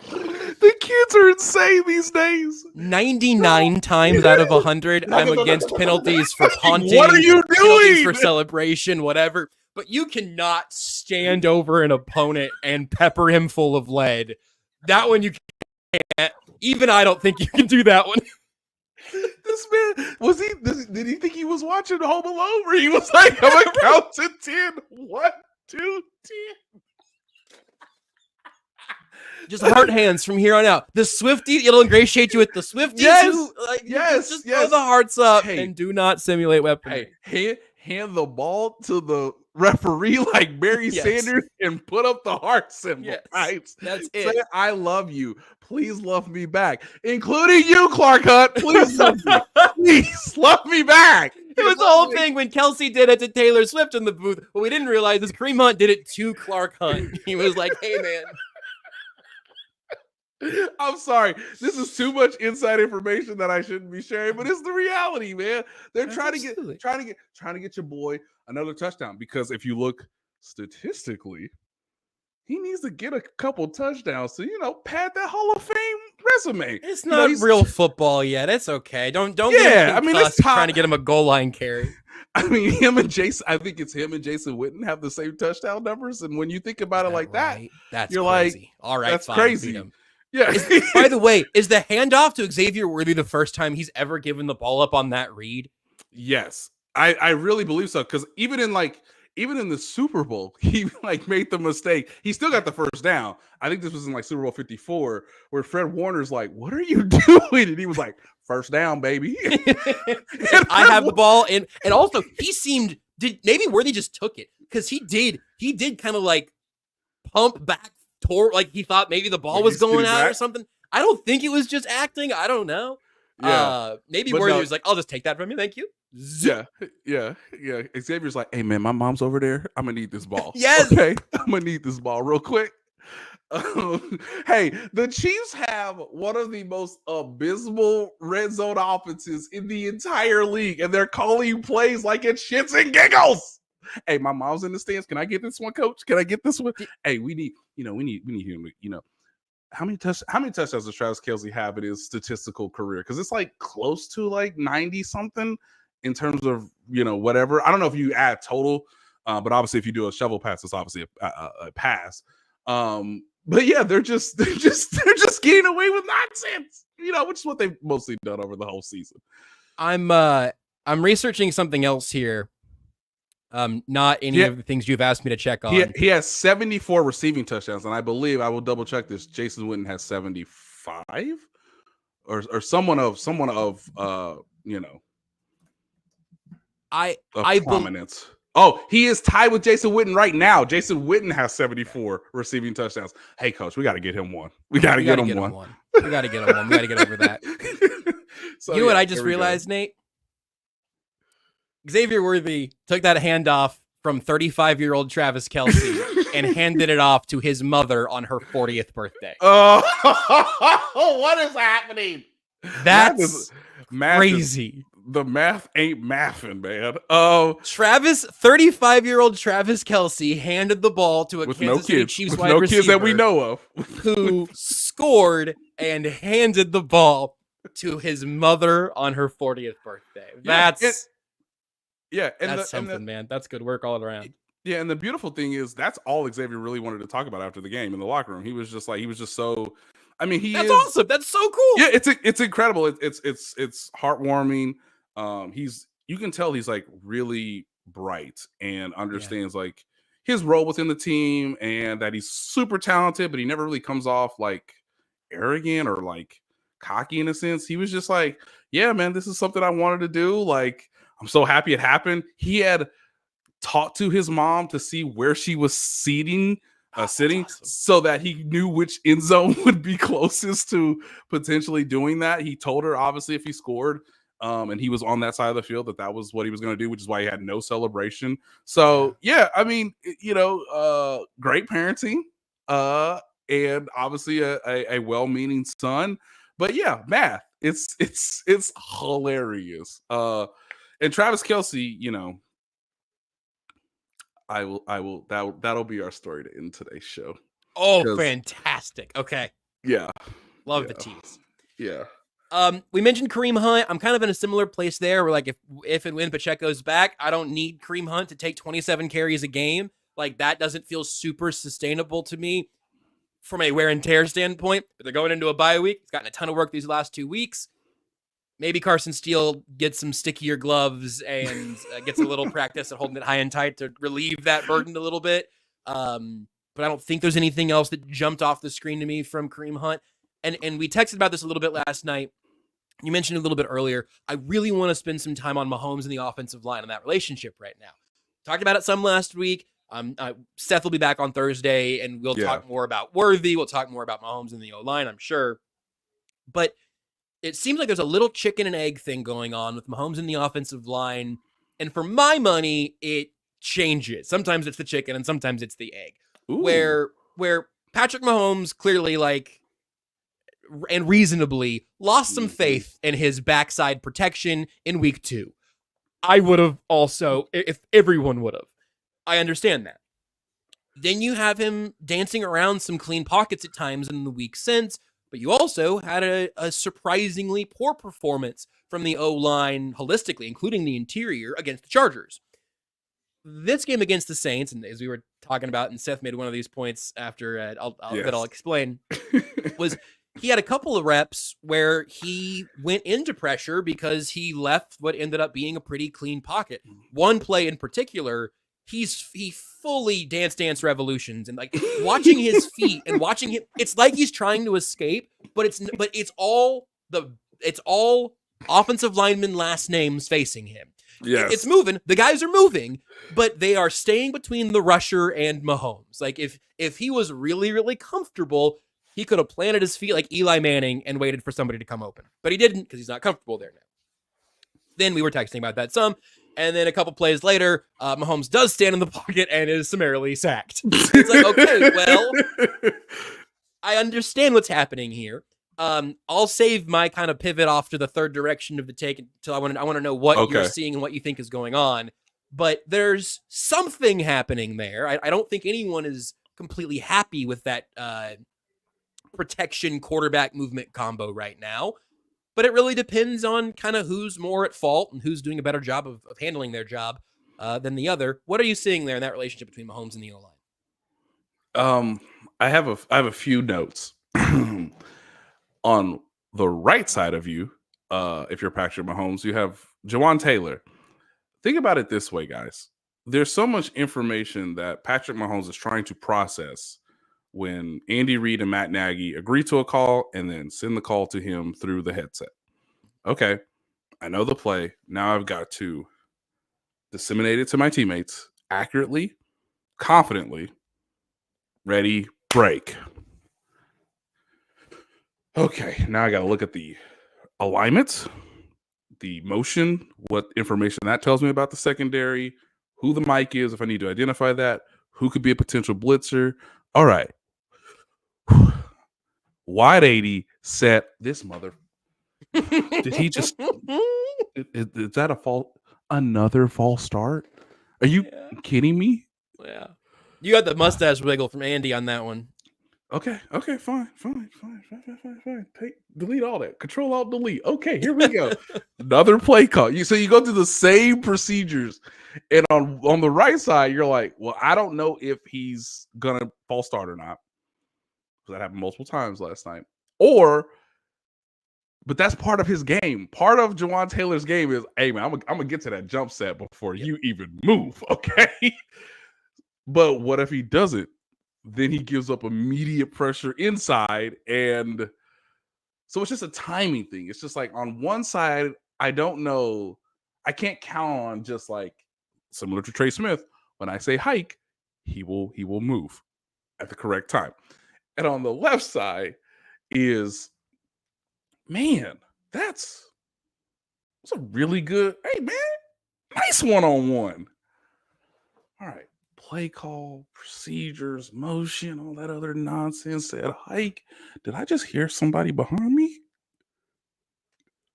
The kids are insane these days. 99 times out of 100, I'm against penalties for taunting. What are you doing? For celebration, whatever. But you cannot stand over an opponent and pepper him full of lead. That one you can't. Even I don't think you can do that one. This man, did he think he was watching Home Alone where he was like, I'm going to count to 10. 1, 2, 10. Just heart hands from here on out. The Swiftie, it'll ingratiate you with the Swifties. Yes, just throw the hearts up and do not simulate weapons. Hey, hand the ball to the referee like Barry Sanders and put up the heart symbol. Yes, right? That's Say, it. I love you. Please love me back, including you, Clark Hunt. Please love me. Please love me back. It was the whole thing when Kelce did it to Taylor Swift in the booth. What we didn't realize is Kareem Hunt did it to Clark Hunt. He was like, hey, man. I'm sorry. This is too much inside information that I shouldn't be sharing, but it's the reality, man. They're trying to get your boy another touchdown because if you look statistically, he needs to get a couple touchdowns to, pad that Hall of Fame resume. It's not real football yet. It's okay. Don't get him it's trying to get him a goal line carry. I mean, him and Jason Witten have the same touchdown numbers, and when you think about it like that, that's you're crazy. Like, all right, that's fine, crazy. Yeah. By the way, is the handoff to Xavier Worthy the first time he's ever given the ball up on that read? Yes, I really believe so. Because even in the Super Bowl, he made the mistake. He still got the first down. I think this was in Super Bowl 54, where Fred Warner's like, "What are you doing?" And he was like, "First down, baby." I have the ball, and also maybe Worthy just took it because he did kind of pump back. He thought maybe the ball was going out or something. I don't think it was just acting. I don't know. Yeah. Maybe Worthy was like, I'll just take that from you. Thank you. Yeah. Xavier's like, hey, man, my mom's over there. I'm going to need this ball. Yes. Okay. I'm going to need this ball real quick. Hey, the Chiefs have one of the most abysmal red zone offenses in the entire league, and they're calling plays like it's shits and giggles. Hey, my mom's in the stands. Can I get this one, coach? Can I get this one? Hey, we need him. How many touchdowns does Travis Kelce have in his statistical career? Because it's close to 90 something in terms of whatever. I don't know if you add total, but obviously if you do a shovel pass, it's obviously a pass. But yeah, they're just getting away with nonsense, which is what they've mostly done over the whole season. I'm researching something else here. Not any of the things you've asked me to check on. He has 74 receiving touchdowns, and I believe I will double check this. Jason Witten has 75, or someone of prominence. He is tied with Jason Witten right now. Jason Witten has 74 receiving touchdowns. Hey, coach, we got to get him one. We got to get him one. We got to get him one. We got to get over that. So, you know what I just realized, Nate? Xavier Worthy took that handoff from 35-year-old Travis Kelce and handed it off to his mother on her 40th birthday. Oh, what is happening? That's crazy. the math ain't mathing, man. 35-year-old Travis Kelce handed the ball to a With Kansas City Chiefs with wide no receiver kids that we know of, who scored and handed the ball to his mother on her 40th birthday. That's something, man. That's good work all around. Yeah, and the beautiful thing is that's all Xavier really wanted to talk about after the game in the locker room. He was just so. I mean, that's awesome. That's so cool. Yeah, it's incredible. It's heartwarming. You can tell he's like really bright and understands like his role within the team and that he's super talented, but he never really comes off like arrogant or like cocky in a sense. He was just like, yeah, man, this is something I wanted to do. Like, I'm so happy it happened. He had talked to his mom to see where she was sitting awesome. So that he knew which end zone would be closest to potentially doing that. He told her, obviously, if he scored and he was on that side of the field, that was what he was going to do, which is why he had no celebration. So, yeah, I mean, great parenting and obviously a well-meaning son. But, yeah, math. It's hilarious. And Travis Kelce, that'll be our story to end today's show. Oh, fantastic. Okay. Yeah. Love the tease. Yeah. We mentioned Kareem Hunt. I'm kind of in a similar place there where like if and when Pacheco's back, I don't need Kareem Hunt to take 27 carries a game. Like that doesn't feel super sustainable to me from a wear and tear standpoint. But they're going into a bye week. He's gotten a ton of work these last 2 weeks. Maybe Carson Steele gets some stickier gloves and gets a little practice at holding it high and tight to relieve that burden a little bit. But I don't think there's anything else that jumped off the screen to me from Kareem Hunt. And we texted about this a little bit last night. You mentioned it a little bit earlier. I really want to spend some time on Mahomes and the offensive line and that relationship right now. Talked about it some last week. Seth will be back on Thursday, and we'll talk more about Worthy. We'll talk more about Mahomes and the O-line, I'm sure. But it seems like there's a little chicken and egg thing going on with Mahomes and the offensive line. And for my money, it changes. Sometimes it's the chicken and sometimes it's the egg. Ooh. Where Patrick Mahomes clearly and reasonably lost some faith in his backside protection in week 2. I would have also, if everyone would have. I understand that. Then you have him dancing around some clean pockets at times in the week since, but you also had a surprisingly poor performance from the O-line holistically, including the interior, against the Chargers. This game against the Saints, and as we were talking about, and Seth made one of these points after I'll explain, was he had a couple of reps where he went into pressure because he left what ended up being a pretty clean pocket. One play in particular, he fully dance revolutions and like watching his feet and watching him. It's like he's trying to escape, but it's all offensive linemen last names facing him. Yes. It's moving. The guys are moving, but they are staying between the rusher and Mahomes. Like if he was really, really comfortable, he could have planted his feet like Eli Manning and waited for somebody to come open, but he didn't because he's not comfortable there now. Then we were texting about that some. And then a couple plays later, Mahomes does stand in the pocket and is summarily sacked. It's like, okay, well, I understand what's happening here. I'll save my kind of pivot off to the third direction of the take until I want to know what you're seeing and what you think is going on. But there's something happening there. I don't think anyone is completely happy with that protection quarterback movement combo right now. But it really depends on kind of who's more at fault and who's doing a better job of handling their job than the other. What are you seeing there in that relationship between Mahomes and the O-line? I have a few notes. On the right side of you, if you're Patrick Mahomes, you have Jawan Taylor. Think about it this way, guys. There's so much information that Patrick Mahomes is trying to process when Andy Reid and Matt Nagy agree to a call and then send the call to him through the headset. Okay, I know the play. Now I've got to disseminate it to my teammates accurately, confidently. Ready, break. Okay, now I got to look at the alignment, the motion, what information that tells me about the secondary, who the mic is, if I need to identify that, who could be a potential blitzer. All right. Wide 80, set, this mother. Did he just? Is that another false start? Are you kidding me? Yeah. You got the mustache wiggle from Andy on that one. Okay, fine. Delete all that. Control Alt Delete. Okay, here we go. Another play call. So you go through the same procedures, and on the right side, you're like, well, I don't know if he's gonna false start or not. That happened multiple times last night. But that's part of his game. Part of Jawaan Taylor's game is, hey man, I'm gonna get to that jump set before you even move. Okay. But what if he doesn't? Then he gives up immediate pressure inside. And so it's just a timing thing. It's just like on one side, I don't know. I can't count on just like similar to Trey Smith. When I say hike, he will move at the correct time. And on the left side is, man, that's a really good, hey man, nice one-on-one. All right. Play call, procedures, motion, all that other nonsense. Said hike. Did I just hear somebody behind me?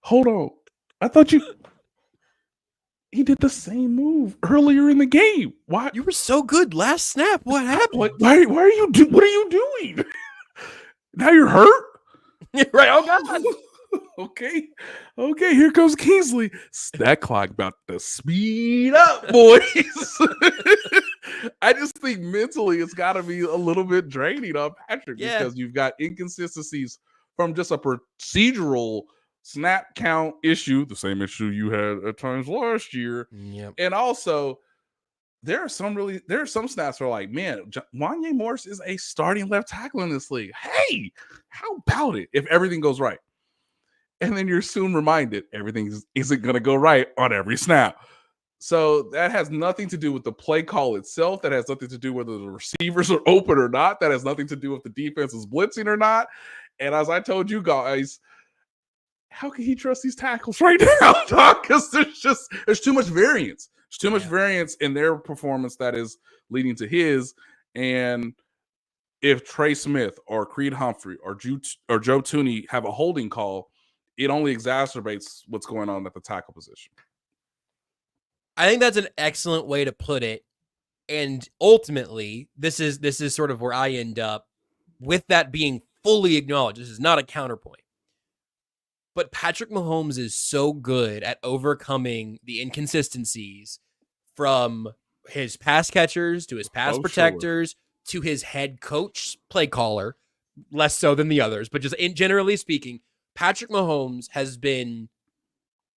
Hold on. I thought he did the same move earlier in the game. Why? You were so good last snap. What happened? Why are you what are you doing? Now you're hurt? Right. Oh God. Okay, here comes Kingsley. That clock about to speed up, boys. I just think mentally it's got to be a little bit draining on Patrick because you've got inconsistencies from just a procedural snap count issue, the same issue you had at times last year. Yep. And also, there are some snaps where like, man, Wanye Morris is a starting left tackle in this league. Hey, how about it if everything goes right? And then you're soon reminded everything isn't going to go right on every snap. So that has nothing to do with the play call itself. That has nothing to do whether the receivers are open or not. That has nothing to do with the defense is blitzing or not. And as I told you guys, how can he trust these tackles right now? Because there's too much variance. There's too much variance in their performance that is leading to his. And if Trey Smith or Creed Humphrey or Joe Thuney have a holding call, it only exacerbates what's going on at the tackle position. I think that's an excellent way to put it. And ultimately, this is sort of where I end up with that being fully acknowledged. This is not a counterpoint. But Patrick Mahomes is so good at overcoming the inconsistencies from his pass catchers to his pass protectors to his head coach play caller, less so than the others, but just generally speaking, Patrick Mahomes has been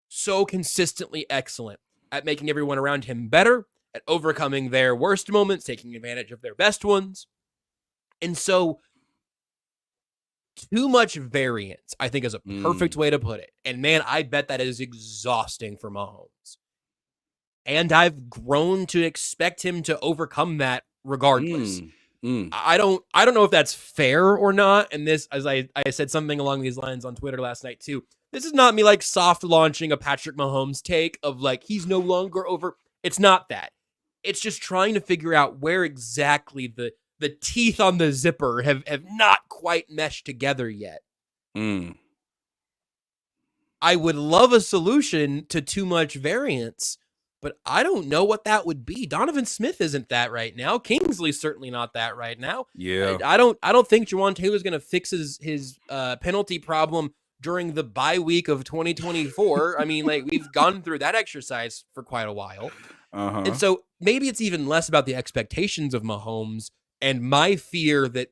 so consistently excellent at making everyone around him better, at overcoming their worst moments, taking advantage of their best ones. And so too much variance, I think, is a perfect way to put it. And man, I bet that is exhausting for Mahomes. And I've grown to expect him to overcome that regardless. I don't know if that's fair or not. And this, as I said something along these lines on Twitter last night too. This is not me like soft launching a Patrick Mahomes take of like, he's no longer over. It's not that. It's just trying to figure out where exactly the teeth on the zipper have not quite meshed together yet. I would love a solution to too much variance, but I don't know what that would be. Donovan Smith isn't that right now. Kingsley's certainly not that right now. Yeah. I don't think Jawaan Taylor's going to fix his penalty problem during the bye week of 2024. I mean, like, we've gone through that exercise for quite a while. And so maybe it's even less about the expectations of Mahomes and my fear that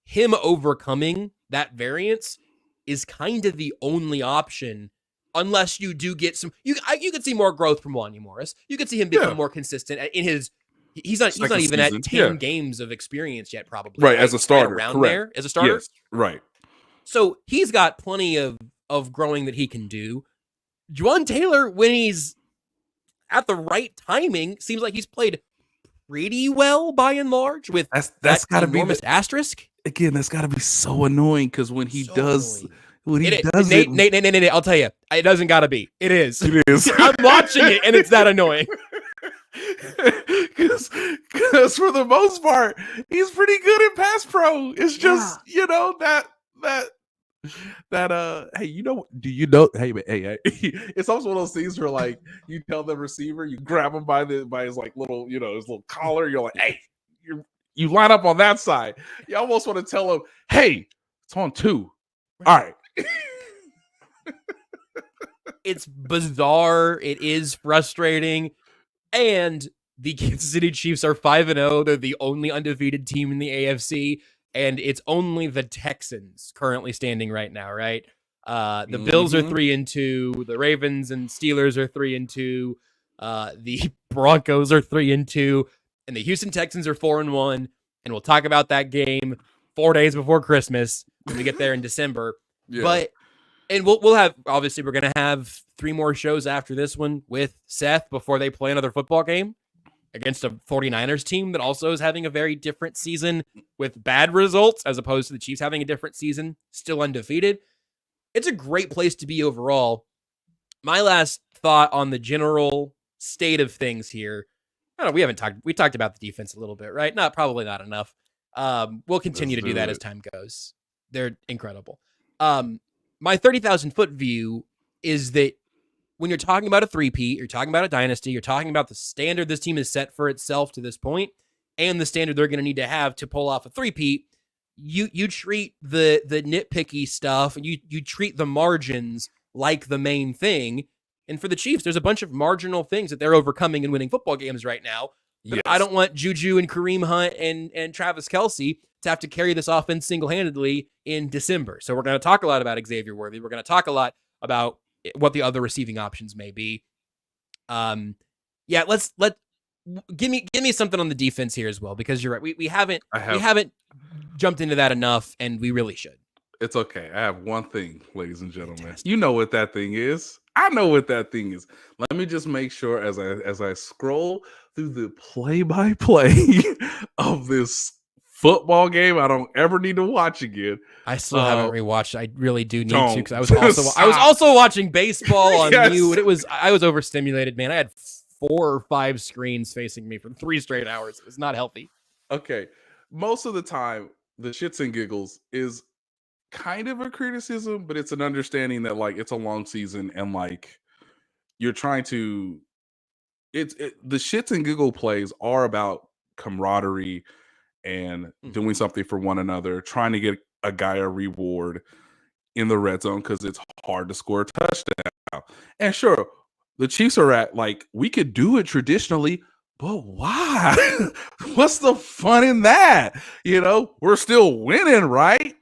him overcoming that variance is kind of the only option, unless you do get some. You could see more growth from Wanye Morris. You could see him become more consistent in his. He's not even at 10 games of experience yet, probably. Right, as a starter, right around correct. there as a starter. Yes, right. So he's got plenty of growing that he can do. Jawaan Taylor, when he's at the right timing, seems like he's played pretty well by and large. With that's got to be enormous asterisk. Again, that's got to be so annoying because when he does. Nate, I'll tell you, it doesn't gotta be. It is. It is. I'm watching it, and it's that annoying. Because for the most part, he's pretty good in pass pro. It's just that That hey, do you know, hey, it's also one of those things where like you tell the receiver, you grab him by his like little, his little collar, you're like, hey, you line up on that side. You almost want to tell him, hey, it's on 2. All right. It's bizarre. It is frustrating. And the Kansas City Chiefs are 5-0. They're the only undefeated team in the AFC. And it's only the Texans currently standing right now, right? The Bills are 3-2. The Ravens and Steelers are 3-2. The Broncos are 3-2. And the Houston Texans are 4-1. And we'll talk about that game 4 days before Christmas when we get there in December. Yeah. And we'll have, obviously, we're going to have 3 more shows after this one with Seth before they play another football game against a 49ers team that also is having a very different season with bad results as opposed to the Chiefs having a different season, still undefeated. It's a great place to be overall. My last thought on the general state of things here. I don't know, we talked about the defense a little bit, right? Probably not enough. We'll continue to do that as time goes. They're incredible. My 30,000 foot view is that when you're talking about a three-peat, you're talking about a dynasty, you're talking about the standard this team has set for itself to this point, and the standard they're going to need to have to pull off a three-peat, you treat the nitpicky stuff, and you treat the margins like the main thing. And for the Chiefs, there's a bunch of marginal things that they're overcoming and winning football games right now. Yes. I don't want Juju and Kareem Hunt and Travis Kelce to have to carry this offense single-handedly in December. So we're going to talk a lot about Xavier Worthy. We're going to talk a lot about what the other receiving options may be. Give me something on the defense here as well, because you're right. We haven't jumped into that enough, and we really should. It's okay. I have one thing, ladies and gentlemen. Fantastic. You know what that thing is. I know what that thing is. Let me just make sure as I scroll through the play-by-play of this football game I don't ever need to watch again. I still haven't rewatched. I really do need to, because I was also watching baseball on mute. I was overstimulated, man. I had 4 or 5 screens facing me for 3 straight hours. It was not healthy. Okay. Most of the time, the shits and giggles is kind of a criticism, but it's an understanding that like it's a long season and like you're trying to the shits and giggle plays are about camaraderie and doing something for one another, trying to get a guy a reward in the red zone because it's hard to score a touchdown. And sure, the Chiefs are at like, we could do it traditionally, but why? What's the fun in that? We're still winning, right?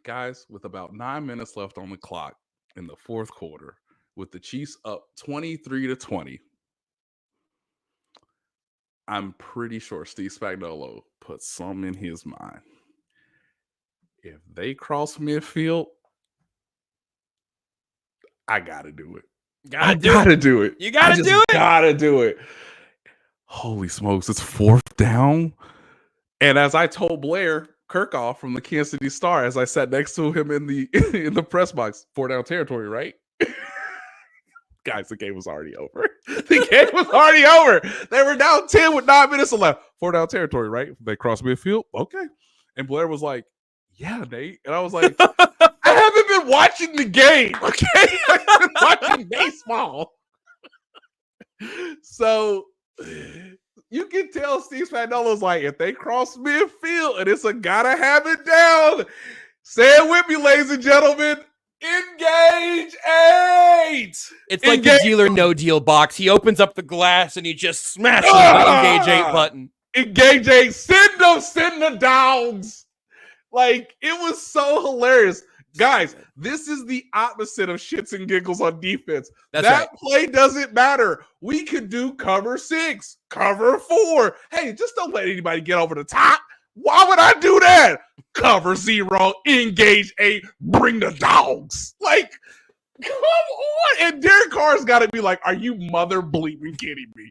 Guys, with about 9 minutes left on the clock in the fourth quarter, with the Chiefs up 23-20, I'm pretty sure Steve Spagnuolo put something in his mind. If they cross midfield, I gotta do it. You gotta do it. Gotta do it. Holy smokes, it's 4th down. And as I told Blair Kirkhoff from the Kansas City Star, as I sat next to him in the press box, 4 down territory, right? Guys, the game was already over. They were down 10 with 9 minutes left. 4 down territory, right? They cross midfield. Okay. And Blair was like, yeah, Nate. And I was like, I haven't been watching the game. Okay. I've been watching baseball. So you can tell Steve Spagnuolo's like, if they cross midfield and it's a gotta have it down, say it with me, ladies and gentlemen. Engage 8. It's like the deal or no deal box. He opens up the glass and he just smashes the engage 8 button. Engage 8. Send the dogs. Like, it was so hilarious. Guys, this is the opposite of shits and giggles on defense. That play doesn't matter. We could do cover 6, cover 4. Hey, just don't let anybody get over the top. Why would I do that? Cover 0, engage 8, bring the dogs. Like, come on. And Derek Carr's got to be like, are you mother bleeping kidding me?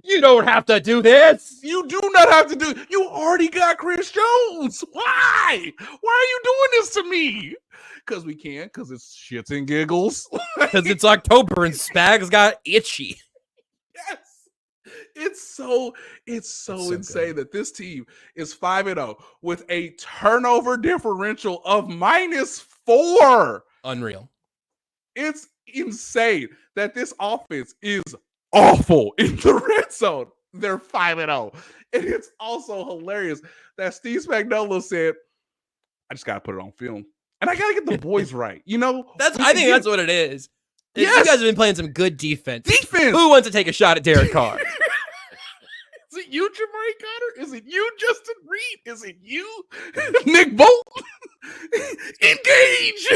You don't have to do this. You do not have to do it. You already got Chris Jones. Why? Why are you doing this to me? Because we can. Because it's shits and giggles. Because it's October and Spags got itchy. Yes. It's so insane that this team is 5-0 with a turnover differential of -4. Unreal. It's insane that this offense is awful in the red zone. They're 5-0. And it's also hilarious that Steve Spagnuolo said, I just got to put it on film. And I got to get the boys right. You know, I think that's what it is. Yes. You guys have been playing some good defense. Defense. Who wants to take a shot at Derek Carr? Is it you, Jamari Connor? Is it you, Justin Reed? Is it you, Nick Bolton? Engage!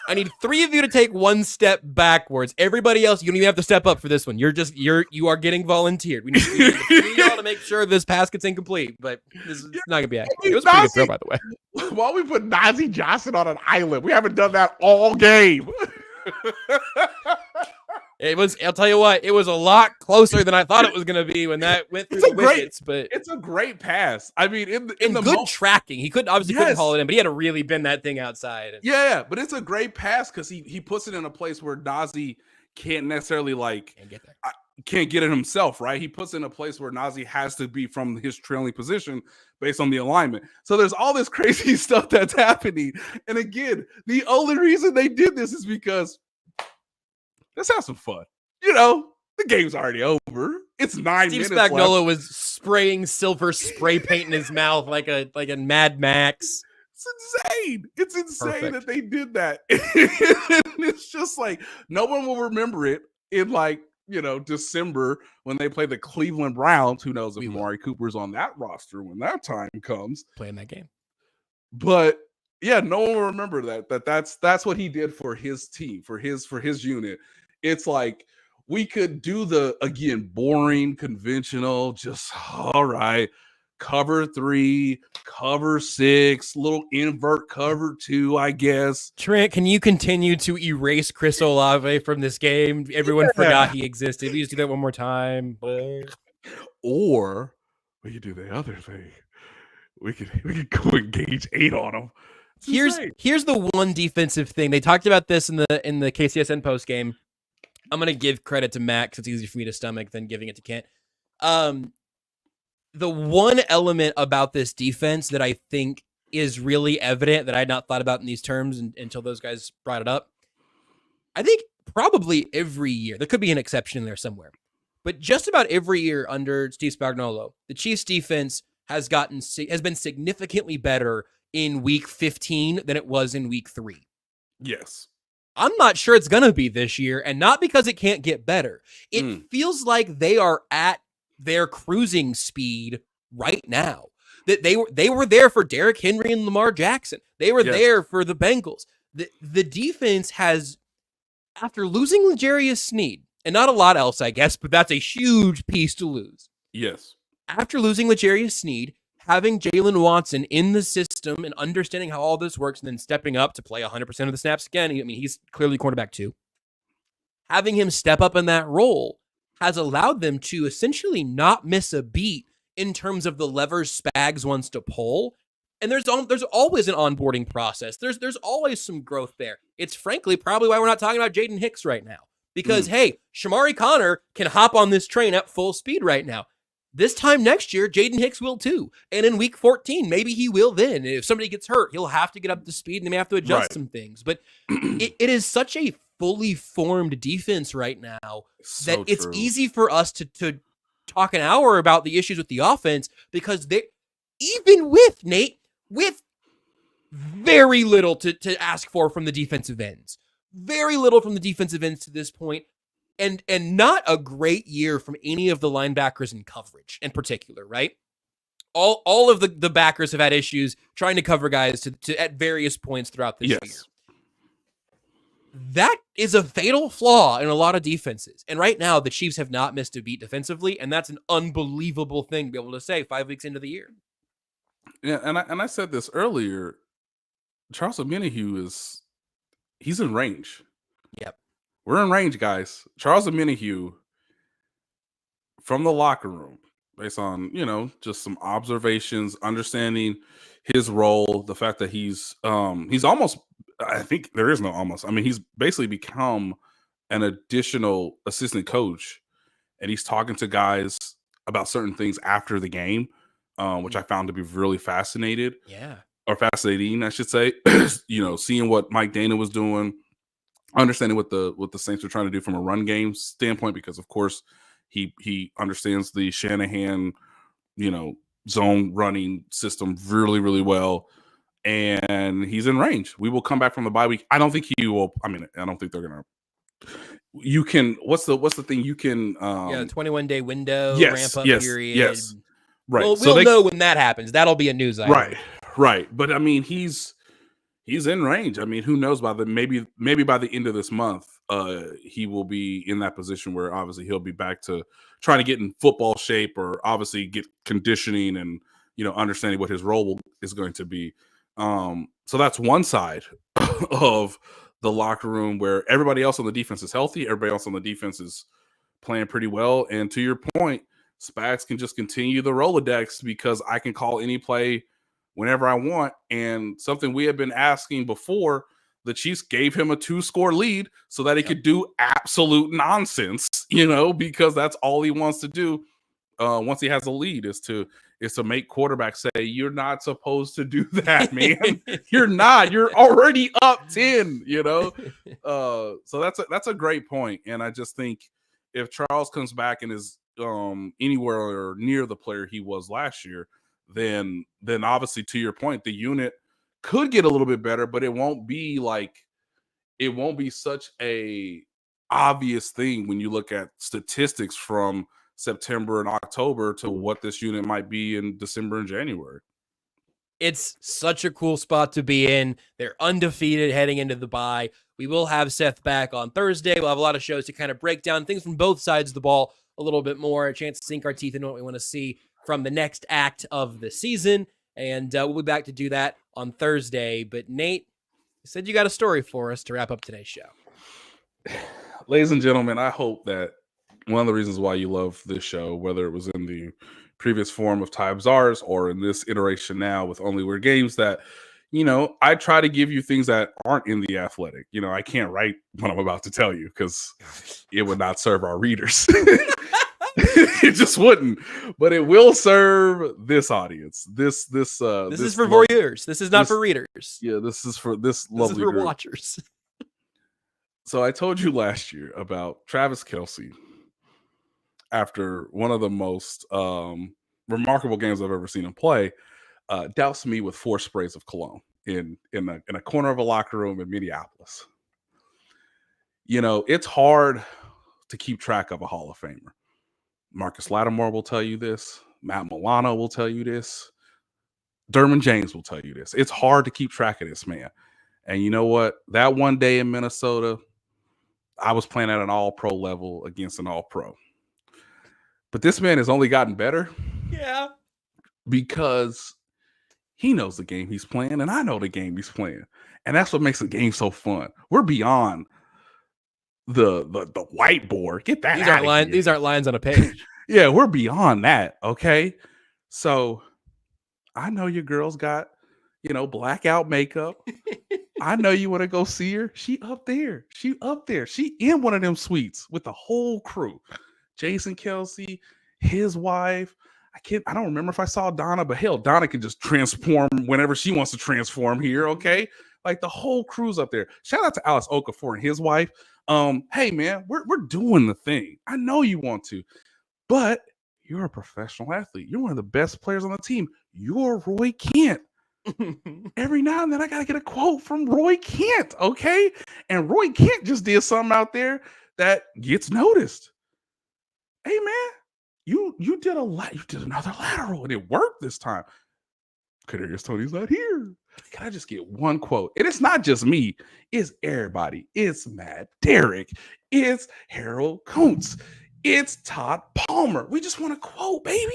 I need 3 of you to take 1 step backwards. Everybody else, you don't even have to step up for this one. You are getting volunteered. We need 3 of y'all to make sure this pass gets incomplete, but this is not gonna be accurate. It was a pretty good throw, by the way. Why we put Najee Johnson on an island? We haven't done that all game. It was. I'll tell you what. It was a lot closer than I thought it was going to be when that went through the wickets. But it's a great pass. I mean, in the good tracking. He couldn't haul it in, but he had to really bend that thing outside. Yeah, but it's a great pass because he puts it in a place where Najee can't necessarily can't get it himself. Right? He puts it in a place where Najee has to be from his trailing position based on the alignment. So there's all this crazy stuff that's happening. And again, the only reason they did this is because let's have some fun. You know, the game's already over. It's 9 minutes left. Steve Spagnuolo was spraying silver spray paint in his mouth like a Mad Max. It's insane. It's insane that they did that. It's just like no one will remember it in December when they play the Cleveland Browns. Who knows if Amari Cooper's on that roster when that time comes playing that game. But yeah, no one will remember that's what he did for his team, for his unit. It's like we could do the, again, boring, conventional, just all right, cover 3, cover 6, little invert cover 2, I guess. Trent, can you continue to erase Chris Olave from this game? Everyone forgot he existed. We just do that one more time. Or we could do the other thing. We could go engage 8 on him. Here's the one defensive thing. They talked about this in the KCSN post game. I'm gonna give credit to Matt because it's easier for me to stomach than giving it to Kent. The one element about this defense that I think is really evident that I had not thought about in these terms until those guys brought it up. I think probably every year, there could be an exception in there somewhere, but just about every year under Steve Spagnuolo, the Chiefs defense has been significantly better in week 15 than it was in week 3. Yes. I'm not sure it's going to be this year, and not because it can't get better. It feels like they are at their cruising speed right now. That they were there for Derrick Henry and Lamar Jackson. They were there for the Bengals. The defense has, after losing L'Jarius Sneed, and not a lot else, I guess, but that's a huge piece to lose. Yes. After losing L'Jarius Sneed, having Jalen Watson in the system and understanding how all this works and then stepping up to play 100% of the snaps again. I mean, he's clearly cornerback 2. Having him step up in that role has allowed them to essentially not miss a beat in terms of the levers Spags wants to pull. And there's always an onboarding process. There's always some growth there. It's frankly probably why we're not talking about Jaden Hicks right now. Because, hey, Shamari Connor can hop on this train at full speed right now. This time next year, Jaden Hicks will too. And in week 14, maybe he will then. If somebody gets hurt, he'll have to get up to speed and they may have to adjust some things. But it is such a fully formed defense right now that it's easy for us to talk an hour about the issues with the offense because they, even with very little to ask for from the defensive ends. Very little from the defensive ends to this point. And not a great year from any of the linebackers in coverage in particular, right? All of the backers have had issues trying to cover guys to at various points throughout this year. That is a fatal flaw in a lot of defenses. And right now, the Chiefs have not missed a beat defensively, and that's an unbelievable thing to be able to say 5 weeks into the year. Yeah, and I said this earlier. Charles Omenihu he's in range. Yep. We're in range, guys. Charles Omenihu from the locker room, based on, just some observations, understanding his role, the fact that he's almost, I think there is no almost. I mean, he's basically become an additional assistant coach and he's talking to guys about certain things after the game, which I found to be really fascinating, I should say. Seeing what Mike Dana was doing, understanding what the Saints were trying to do from a run game standpoint, because of course he understands the Shanahan, zone running system really, really well. And he's in range. We will come back from the bye week. I don't think he will. I mean, I don't think they're gonna. You can. What's the thing? You can. 21-day window, ramp up period. Yes. Right. Well, we'll know when that happens. That'll be a news item. Right. But I mean, he's in range. I mean, who knows? Maybe by the end of this month, he will be in that position where obviously he'll be back to trying to get in football shape, or obviously get conditioning and understanding what his role is going to be. So that's one side of the locker room where everybody else on the defense is healthy. Everybody else on the defense is playing pretty well. And to your point, Spags can just continue the Rolodex, because I can call any play whenever I want. And something we have been asking before, the Chiefs gave him a 2-score lead so that he could do absolute nonsense, because that's all he wants to do once he has a lead is to make quarterbacks say, you're not supposed to do that, man. You're not. You're already up 10, So that's a great point. And I just think if Charles comes back and is anywhere near the player he was last year, then obviously, to your point, the unit could get a little bit better, but it won't be such a obvious thing when you look at statistics from September and October to what this unit might be in December and January. It's such a cool spot to be in. They're undefeated heading into the bye. We will have Seth back on Thursday. We'll have a lot of shows to kind of break down things from both sides of the ball a little bit more, a chance to sink our teeth into what we want to see from the next act of the season. And we'll be back to do that on Thursday. But Nate, you said you got a story for us to wrap up today's show. Ladies and gentlemen, I hope that one of the reasons why you love this show, whether it was in the previous form of Times Ours or in this iteration now with Only Weird Games, that, I try to give you things that aren't in The Athletic. I can't write what I'm about to tell you because it would not serve our readers. It just wouldn't, but it will serve this audience. This is for voyeurs. This is not for readers. Yeah, this is for this lovely is for group. Watchers. So I told you last year about Travis Kelce after one of the most remarkable games I've ever seen him play, doused me with 4 sprays of cologne in a corner of a locker room in Minneapolis. It's hard to keep track of a Hall of Famer. Marcus Lattimore will tell you this. Matt Milano will tell you this. Derwin James will tell you this. It's hard to keep track of this man. And you know what? That one day in Minnesota, I was playing at an all-pro level against an all-pro. But this man has only gotten better. Yeah. Because he knows the game he's playing, and I know the game he's playing. And that's what makes the game so fun. We're beyond the whiteboard. Get that out of here. These aren't lines on a page. Yeah, we're beyond that, okay? So I know your girl's got, blackout makeup. I know you want to go see her. She up there. She in one of them suites with the whole crew. Jason Kelce, his wife. I don't remember if I saw Donna, but hell, Donna can just transform whenever she wants to transform here, okay? Like the whole crew's up there. Shout out to Alex Okafor and his wife. Hey man, we're doing the thing. I know you want to, but you're a professional athlete. You're one of the best players on the team. You're Roy Kent. Every now and then I gotta get a quote from Roy Kent, okay? And Roy Kent just did something out there that gets noticed. Hey man, you did another lateral and it worked this time. Kadarius Toney's not here. Can I just get one quote? And it's not just me. It's everybody. It's Matt Derrick. It's Harold Kuntz. It's Todd Palmer. We just want a quote, baby.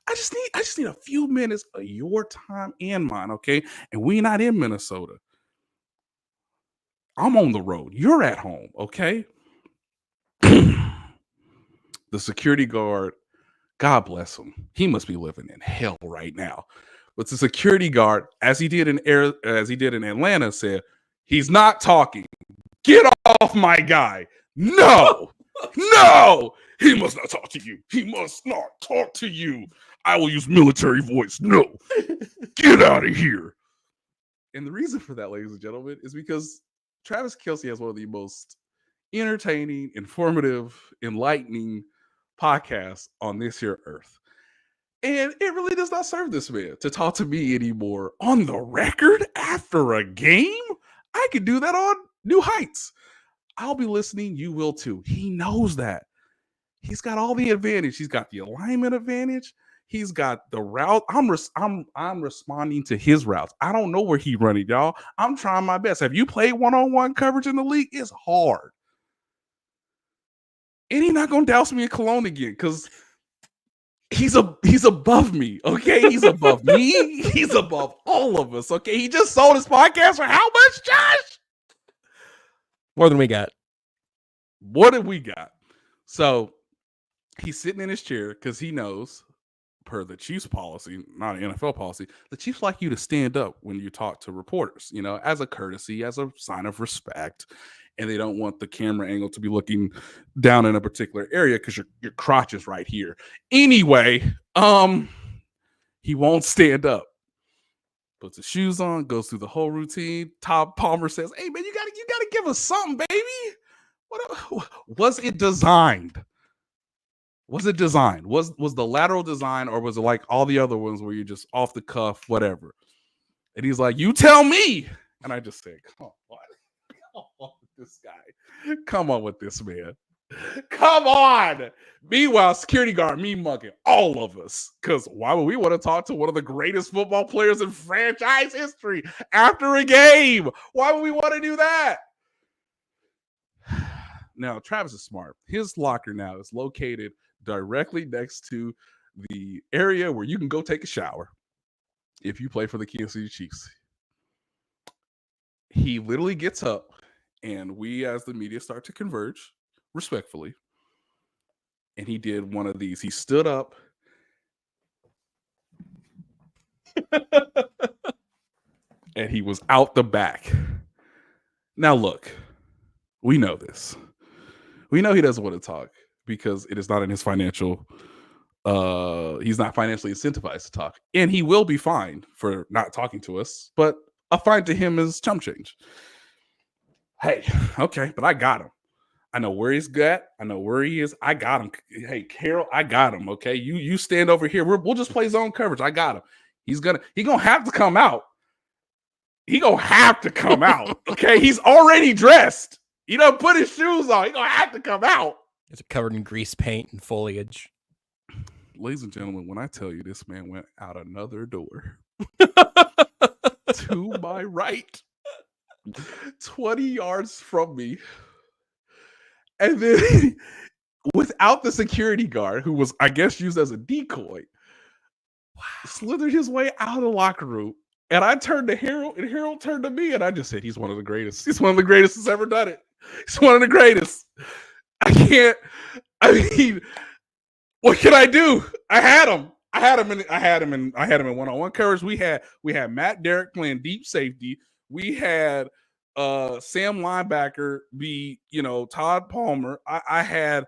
I just need a few minutes of your time and mine, okay? And we not in Minnesota. I'm on the road. You're at home, okay? The security guard, God bless him. He must be living in hell right now. But the security guard, as he did in Atlanta, said, "He's not talking. Get off my guy." No. No, he must not talk to you. He must not talk to you. I will use military voice. No, get out of here. And the reason for that, ladies and gentlemen, is because Travis Kelce has one of the most entertaining, informative, enlightening podcasts on this here earth. And it really does not serve this man to talk to me anymore on the record after a game. I could do that on New Heights. I'll be listening. You will too. He knows that. He's got all the advantage. He's got the alignment advantage. He's got the route. I'm responding to his routes. I don't know where he's running, y'all. I'm trying my best. Have you played one-on-one coverage in the league? It's hard. And he's not gonna douse me in cologne again because he's above me. Okay, he's above me. He's above all of us. Okay, he just sold his podcast for how much, Josh? More than we got. What did we got? So he's sitting in his chair because he knows, per the Chiefs policy, not an NFL policy, the Chiefs like you to stand up when you talk to reporters, you know, as a courtesy, as a sign of respect. And they don't want the camera angle to be looking down in a particular area because your crotch is right here. Anyway, he won't stand up. Puts his shoes on, goes through the whole routine. Todd Palmer says, "Hey man, you gotta give us something, baby. What was it designed? Was it designed? Was the lateral design, or was it like all the other ones where you're just off the cuff, whatever?" And he's like, "You tell me." And I just say, "Come on with this guy. Come on with this man. Come on." Meanwhile, security guard, me mugging all of us. Because why would we want to talk to one of the greatest football players in franchise history after a game? Why would we want to do that? Now, Travis is smart. His locker now is located directly next to the area where you can go take a shower if you play for the Kansas City Chiefs. He literally gets up, and we as the media start to converge respectfully. And he did one of these. He stood up and he was out the back. Now, look, we know this. We know he doesn't want to talk because it is not in his financial, he's not financially incentivized to talk. And he will be fined for not talking to us, but a fine to him is chump change. Hey, okay, but I got him. I know where he's at. I know where he is. I got him. Hey, Carol, I got him. Okay, you stand over here. We'll just play zone coverage. I got him. He's gonna have to come out. He gonna have to come out. Okay, he's already dressed. He done put his shoes on. He gonna have to come out. It's covered in grease paint and foliage. Ladies and gentlemen, when I tell you this man went out another door to my right, 20 yards from me. And then without the security guard, who was, I guess, used as a decoy, slithered his way out of the locker room. And I turned to Harold, and Harold turned to me, and I just said, "He's one of the greatest. He's one of the greatest that's ever done it. He's one of the greatest." I mean, what can I do? I had him in one-on-one coverage. We had Matt Derrick playing deep safety. We had Sam linebacker be, Todd Palmer. I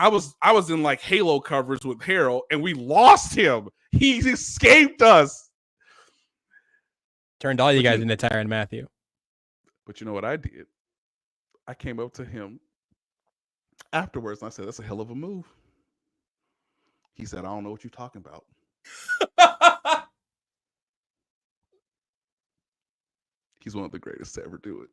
was in like Halo coverage with Harold, and we lost him. He escaped us. Turned all you guys into Tyrann Mathieu. But you know what I did? I came up to him afterwards and I said, "That's a hell of a move." He said, "I don't know what you're talking about." He's one of the greatest to ever do it.